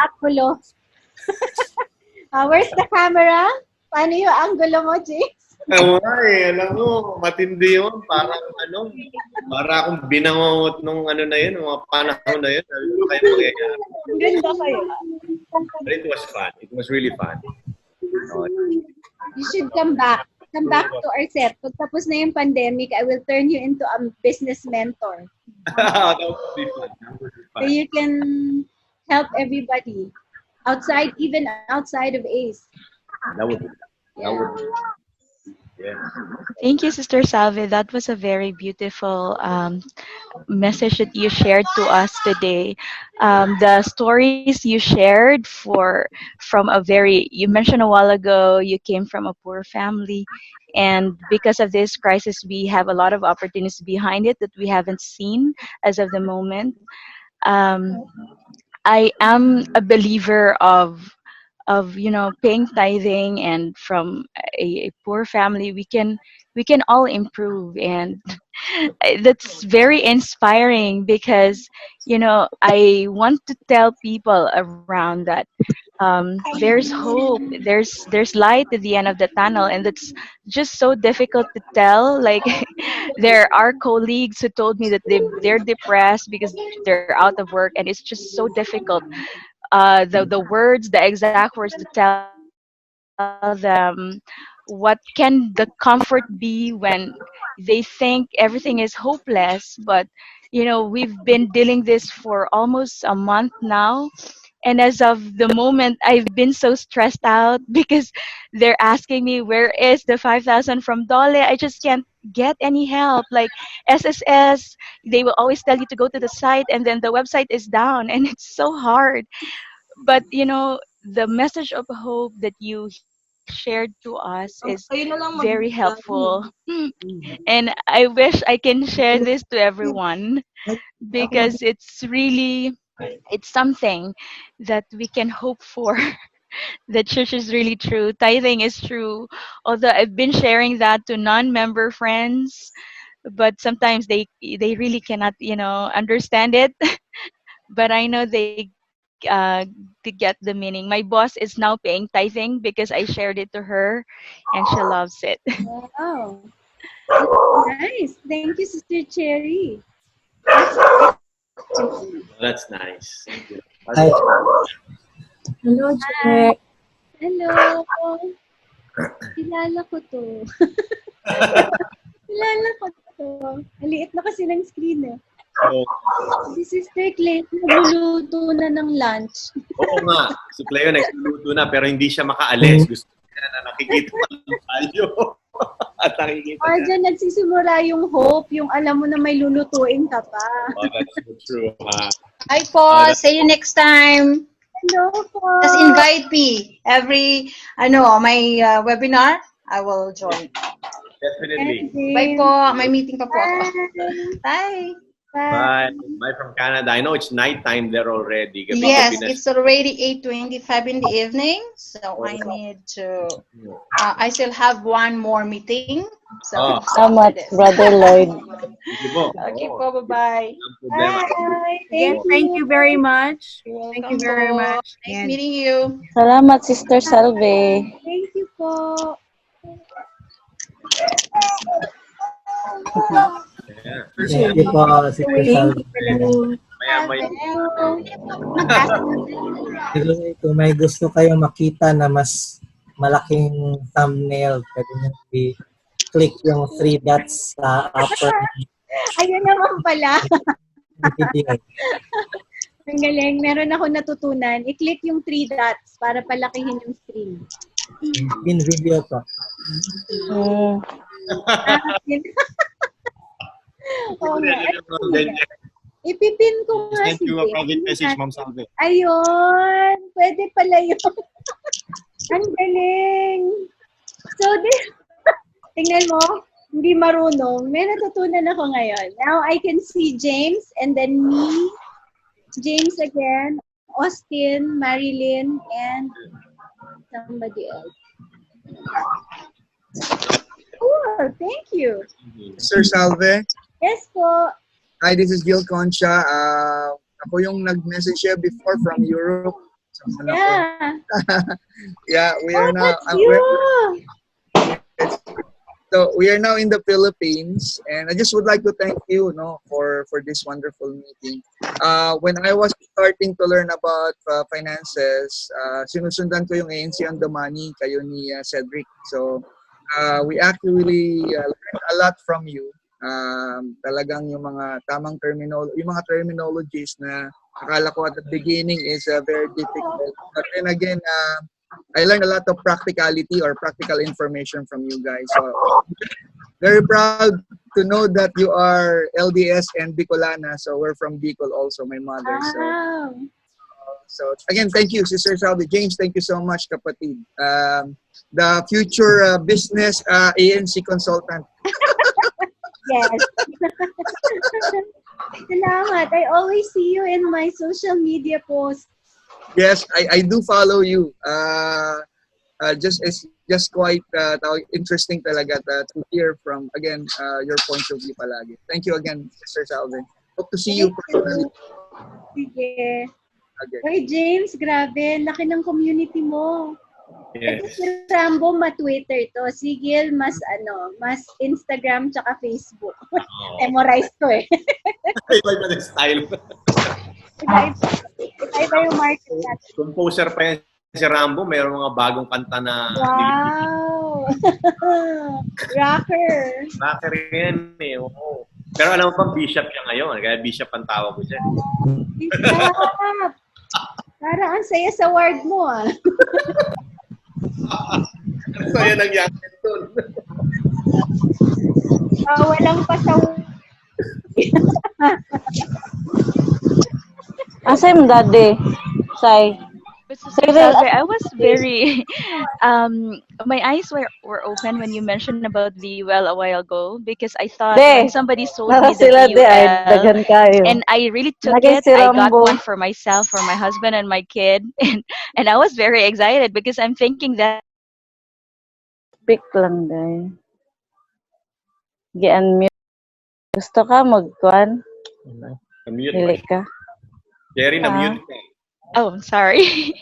A: Where's the camera? Paano yung angulo mo, James?
B: Alam mo, matindi yun. Para akong binangongot nung na yun, mga panahon na yun.
A: Ganda kayo.
B: But it was fun. It was really fun.
A: You should come back. Come back to our set. Pag tapos na yung pandemic, I will turn you into a business mentor.
B: That would be fun.
A: So you can help everybody even outside of ACE.
B: That would be. Yeah.
M: Thank you, Sister Salve. That was a very beautiful message that you shared to us today. The stories you shared you mentioned a while ago, you came from a poor family. And because of this crisis, we have a lot of opportunities behind it that we haven't seen as of the moment. I am a believer of paying tithing, and from a poor family we can all improve, and that's very inspiring because I want to tell people around that there's hope, there's light at the end of the tunnel, and it's just so difficult to tell. Like there are colleagues who told me that they're depressed because they're out of work, and it's just so difficult, the exact words to tell them what can the comfort be when they think everything is hopeless. But we've been dealing this for almost a month now, and as of the moment I've been so stressed out because they're asking me where is the 5,000 from Dole. I just can't get any help. Like SSS, they will always tell you to go to the site, and then the website is down, and it's so hard. But the message of hope that you shared to us is
H: Kayo na lang
M: very
H: mag-vlog.
M: helpful. And I wish I can share this to everyone because it's something that we can hope for. The church is really true. Tithing is true. Although I've been sharing that to non-member friends, but sometimes they really cannot, understand it. But I know uh, they get the meaning. My boss is now paying tithing because I shared it to her, and she loves it.
A: Wow. Nice. Thank you, Sister Cherry.
B: That's nice. Thank you.
N: Hi.
H: Hello,
A: Hi.
H: Jack.
A: Hello. Kilala ko to. Kilala ko to. Maliit na kasi ng screen eh.
B: So,
A: Si Sister Clay, nagluluto na ng lunch.
B: oo nga. Si Cleo nagluluto na pero hindi siya makaalis. Gusto niya na nakikita tayo. At nakikita niya.
A: Dyan nagsisimula yung hope, yung alam mo na may lulutuin ka pa.
B: Oh, that's so true, ha?
F: Hi po. See you next time.
A: Hello po.
F: Just invite me. Every, my webinar, I will join.
B: Definitely.
F: Bye po. May meeting pa po ako. Bye.
B: Bye. Bye from Canada. I know it's nighttime there already.
F: Yes, it's already 8:25 in the evening, so I need to. I still have one more meeting. So
I: How much, Brother Lloyd?
F: Okay po, bye-bye.
A: Bye.
H: Thank you very much.
F: You're
H: Thank you
F: welcome
H: very
F: po.
H: much.
F: Nice meeting you.
I: Salamat, Sister Salve.
A: Thank you po.
N: Thank you po, Sister Salve.
B: Maya-maya.
N: Siguro kung may gusto kayong makita na mas malaking thumbnail, pwede nyo i-click yung 3 dots sa upper
A: Ayun naman pala.
N: video.
A: Ang galing. Meron ako natutunan. I-click yung 3 dots para palakihin yung screen.
N: In video po.
A: Oo nga. Ipipin ko nga
K: Send you a private message, Ma'am Salve.
A: Ayun. Pwede pala yun. Ang galing. So, tingnan mo, hindi marunong. May natutunan ako ngayon. Now, I can see James and then me, James again, Austin, Marilyn, and somebody else. Cool. Thank you.
G: Sir Salve.
A: Yes po.
G: Hi, this is Gil Concha. Ako yung nag-message siya before from Europe.
A: Yeah.
G: Yeah, we are now.
A: That's you.
G: So we are now in the Philippines, and I just would like to thank you, for this wonderful meeting. When I was starting to learn about finances, sinusundan ko yung ANC on the Money, kayo ni Cedric. So we actually learned a lot from you. Talagang yung mga tamang terminologies na akala ko at the beginning is very difficult. But then again, I learned a lot of practicality or practical information from you guys. So very proud to know that you are LDS and Bicolana. So we're from Bicol also, my mother.
A: Wow.
G: So again, thank you, Sister Salve. James, thank you so much, kapatid. The future business ANC consultant.
A: Yes. Salamat. I always see you in my social media posts.
G: Yes, I do follow you. It's just quite interesting talaga to hear from, again, your point of view palagi. Thank you again, Sister Salve. Hope to see you personally.
A: Sige.
G: Okay.
A: Hey, James, grabe. Laki ng community mo.
B: Yes.
A: Si Rambo, ma-Twitter to. Si Gil, mas Instagram tsaka Facebook. Memorize ko eh.
B: Iba yung style.
A: Iba yung market natin.
B: Composer pa yan si Rambo. Mayroong mga bagong kanta na...
A: Wow! Rocker!
B: Rocker yan eh. Oo. Pero alam mo pa, bishop siya ngayon. Kaya bishop ang tawag ko siya.
A: Bishop! Parang ang saya sa word mo ah.
B: Ang saya ng yakin doon.
A: Walang pasaw.
I: Asay mo, Daddy? Say.
M: Salve, I was very my eyes were open when you mentioned about VUL a while ago because I thought when
I: De,
M: somebody sold
I: nara
M: me the
I: sila de ay
M: VUL
I: daghan kayo.
M: and I really took
I: Nagay
M: it,
I: si
M: I got
I: Rambo.
M: one for myself, for my husband and my kid and I was very excited because I'm thinking that
I: Speak lang day. Gi-unmute. Gusto ka magkuan?
B: Na-mute pa
I: Dili
B: siya.
I: ka.
B: Jerry,
M: uh,
B: na-mute ka.
M: oh, I'm sorry.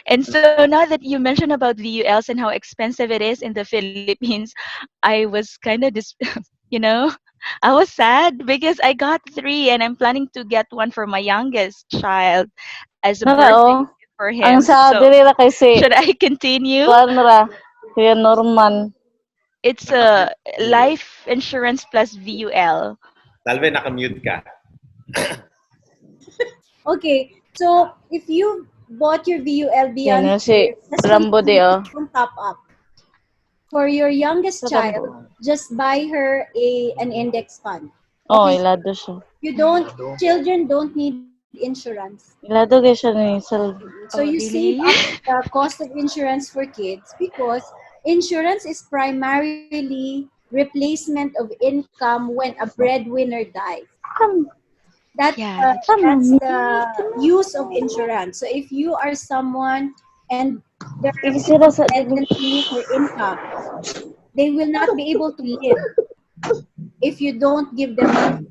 M: And so now that you mentioned about VULs and how expensive it is in the Philippines, I was kind of you know, I was sad because I got three and I'm planning to get one for my youngest child as a
I: Nara
M: birthday
I: oh.
M: gift for
I: Ang
M: him.
I: sa
M: So
I: dili ra kay si
M: should I continue?
I: kuan ra. Kuya Norman.
M: It's a life insurance plus VUL.
B: Salve, naka-mute ka.
A: Okay, so if you bought your VUL
I: Yan
A: beyond 3
I: si
A: years, just
I: Rambo de
A: continue,
I: oh.
A: don't top up. For your youngest
I: Sa
A: child,
I: Rambo.
A: just buy her an index fund.
I: Oh,
A: Okay,
I: ilado siya.
A: children don't need insurance.
I: Ilado kay siya ni Sal.
A: So you save
M: Really?
A: up the cost of insurance for kids because insurance is primarily replacement of income when a breadwinner dies. That's
M: Yeah, that's true.
A: that's the use of insurance. So if you are someone and there are
I: Isira
A: people
I: sa
A: dependent on you for income, they will not be able to live if you don't give them money.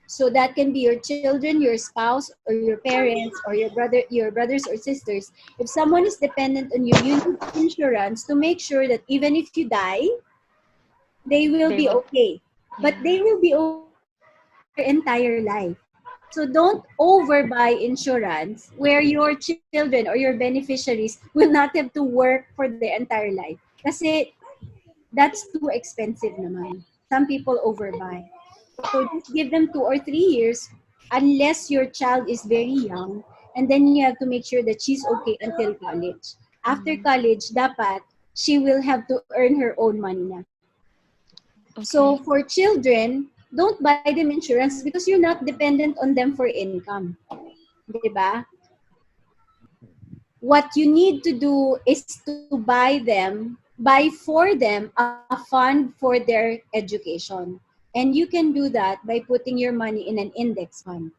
A: So that can be your children, your spouse, or your parents, or your brothers or sisters. If someone is dependent on you, you need insurance to make sure that even if you die, they will
M: They
A: be
M: would,
A: okay. But
M: yeah.
A: they will be okay for their entire life. So don't overbuy insurance where your children or your beneficiaries will not have to work for their entire life. Kasi that's too expensive naman. Some people overbuy. So just give them 2 or 3 years unless your child is very young, and then you have to make sure that she's okay until college. After college, dapat she will have to earn her own money na. So
M: Okay.
A: for children, don't buy them insurance because you're not dependent on them for income. Diba? What you need to do is to buy for them a fund for their education. And you can do that by putting your money in an index fund.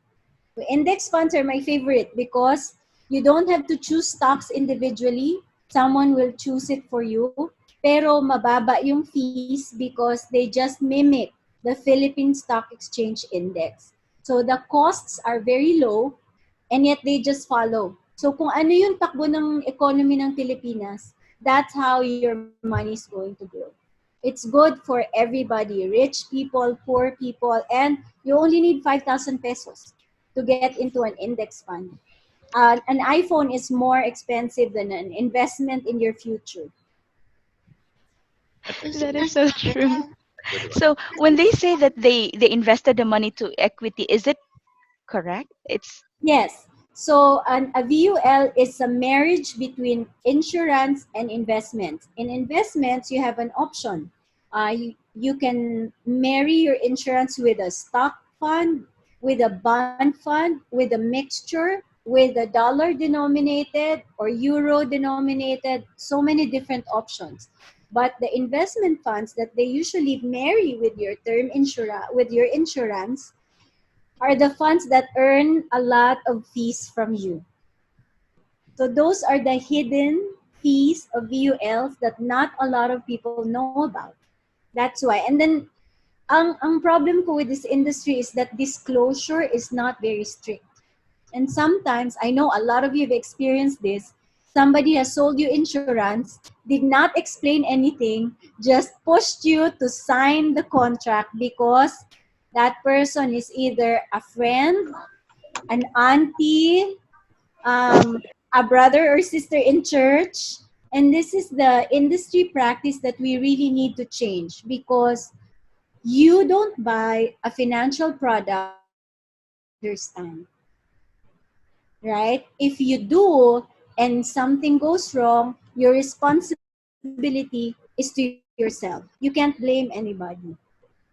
A: So index funds are my favorite because you don't have to choose stocks individually. Someone will choose it for you. Pero mababa yung fees because they just mimic the Philippine Stock Exchange Index. So the costs are very low and yet they just follow. So kung ano yung takbo ng economy ng Pilipinas, that's how your money is going to grow. It's good for everybody, rich people, poor people, and you only need 5,000 pesos to get into an index fund. An iPhone is more expensive than an investment in your future.
M: That is so true. So when they say that they invested the money to equity, is it correct? It's
A: Yes. So a VUL is a marriage between insurance and investments. In investments, you have an option. You can marry your insurance with a stock fund, with a bond fund, with a mixture, with a dollar denominated or euro denominated, so many different options. But the investment funds that they usually marry with your with your insurance are the funds that earn a lot of fees from you. So those are the hidden fees of VULs that not a lot of people know about. That's why. And then ang problem ko with this industry is that disclosure is not very strict. And sometimes, I know a lot of you have experienced this, somebody has sold you insurance, did not explain anything, just pushed you to sign the contract because that person is either a friend, an auntie, a brother or sister in church. And this is the industry practice that we really need to change because you don't buy a financial product unless you understand. Right? If you do and something goes wrong, your responsibility is to yourself. You can't blame anybody.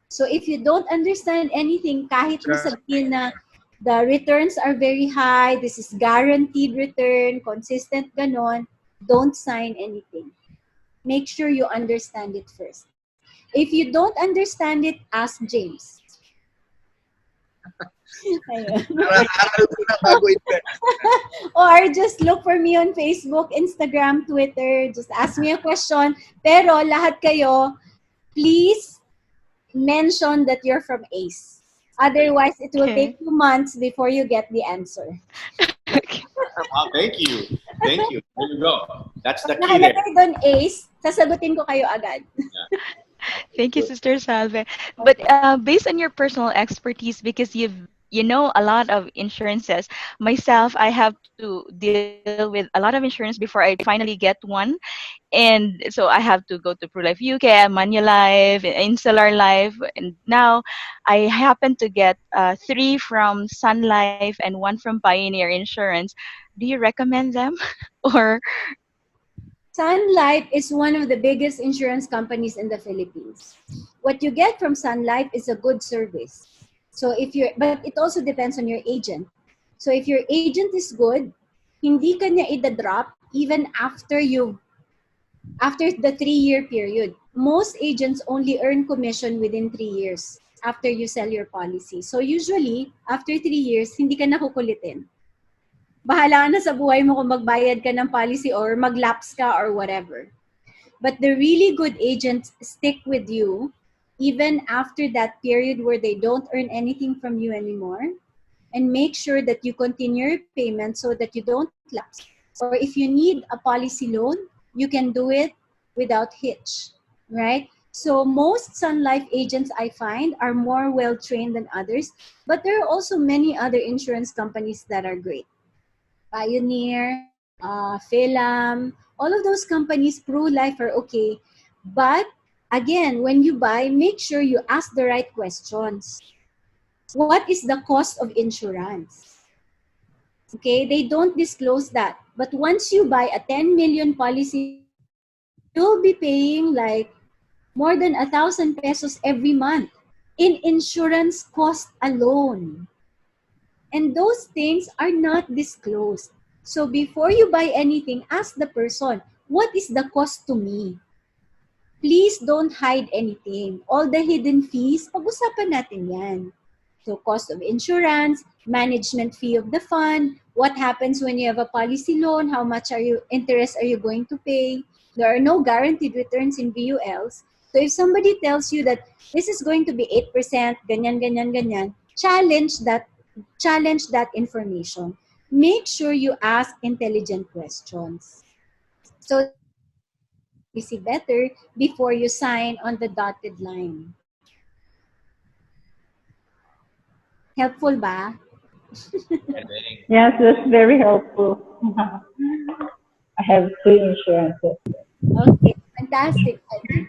A: So if you don't understand anything, kahit mo sabihin na the returns are very high, this is guaranteed return, consistent ganon, don't sign anything. Make sure you understand it first. If you don't understand it, ask James. Or just look for me on Facebook, Instagram, Twitter. Just ask me a question. Pero lahat kayo, please mention that you're from ACE. Otherwise, it will take 2 months before you get the answer.
B: Wow, thank you. Thank you. There you go. That's the key there.
A: Nakalagay doon ACE, sasagutin ko kayo agad.
M: Thank you, Sister Salve. But based on your personal expertise, because you know a lot of insurances. Myself, I have to deal with a lot of insurance before I finally get one. And so I have to go to ProLife UK, Manulife, Insular Life, and now I happen to get 3 from Sun Life and 1 from Pioneer Insurance. Do you recommend them? Or
A: Sun Life is one of the biggest insurance companies in the Philippines. What you get from Sun Life is a good service. But it also depends on your agent. So if your agent is good, hindi ka niya ida-drop even after the 3-year period. Most agents only earn commission within 3 years after you sell your policy. So usually, after 3 years, hindi ka nakukulitin. Bahala na sa buhay mo kung magbayad ka ng policy or mag-lapse ka or whatever. But the really good agents stick with you even after that period where they don't earn anything from you anymore, and make sure that you continue your payment so that you don't lapse. Or if you need a policy loan, you can do it without hitch, right? So most Sun Life agents I find are more well-trained than others, but there are also many other insurance companies that are great. Pioneer, Phelam, all of those companies, ProLife are okay. But again, when you buy, make sure you ask the right questions. What is the cost of insurance? Okay, they don't disclose that. But once you buy a 10 million policy, you'll be paying like more than 1,000 pesos every month in insurance cost alone. And those things are not disclosed. So before you buy anything, ask the person, what is the cost to me? Please don't hide anything. All the hidden fees, pag-usapan natin yan. So cost of insurance, management fee of the fund, what happens when you have a policy loan, how much interest are you going to pay? There are no guaranteed returns in VULs. So if somebody tells you that this is going to be 8%, ganyan, ganyan, ganyan, challenge that information. Make sure you ask intelligent questions. So you see better before you sign on the dotted line. Helpful ba?
O: Yes, that's very helpful. I have 3 insurances.
A: Okay, fantastic.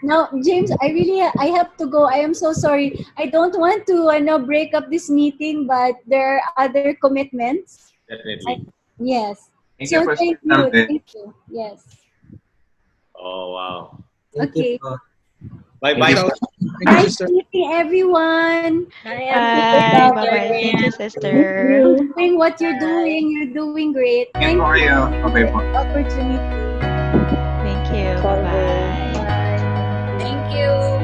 A: Now, James, I have to go. I am so sorry. I don't want to break up this meeting, but there are other commitments.
B: Definitely.
A: Yes.
B: Thank
A: So
B: you for
A: thank you. Thank you. Yes.
B: Oh, wow.
A: Okay.
B: Bye-bye.
A: Nice meeting everyone.
M: bye. Bye-bye. Thank you, sister.
A: Doing what you're doing. You're doing great. Thank you for the opportunity.
M: Thank you. Bye-bye.
A: Thank you.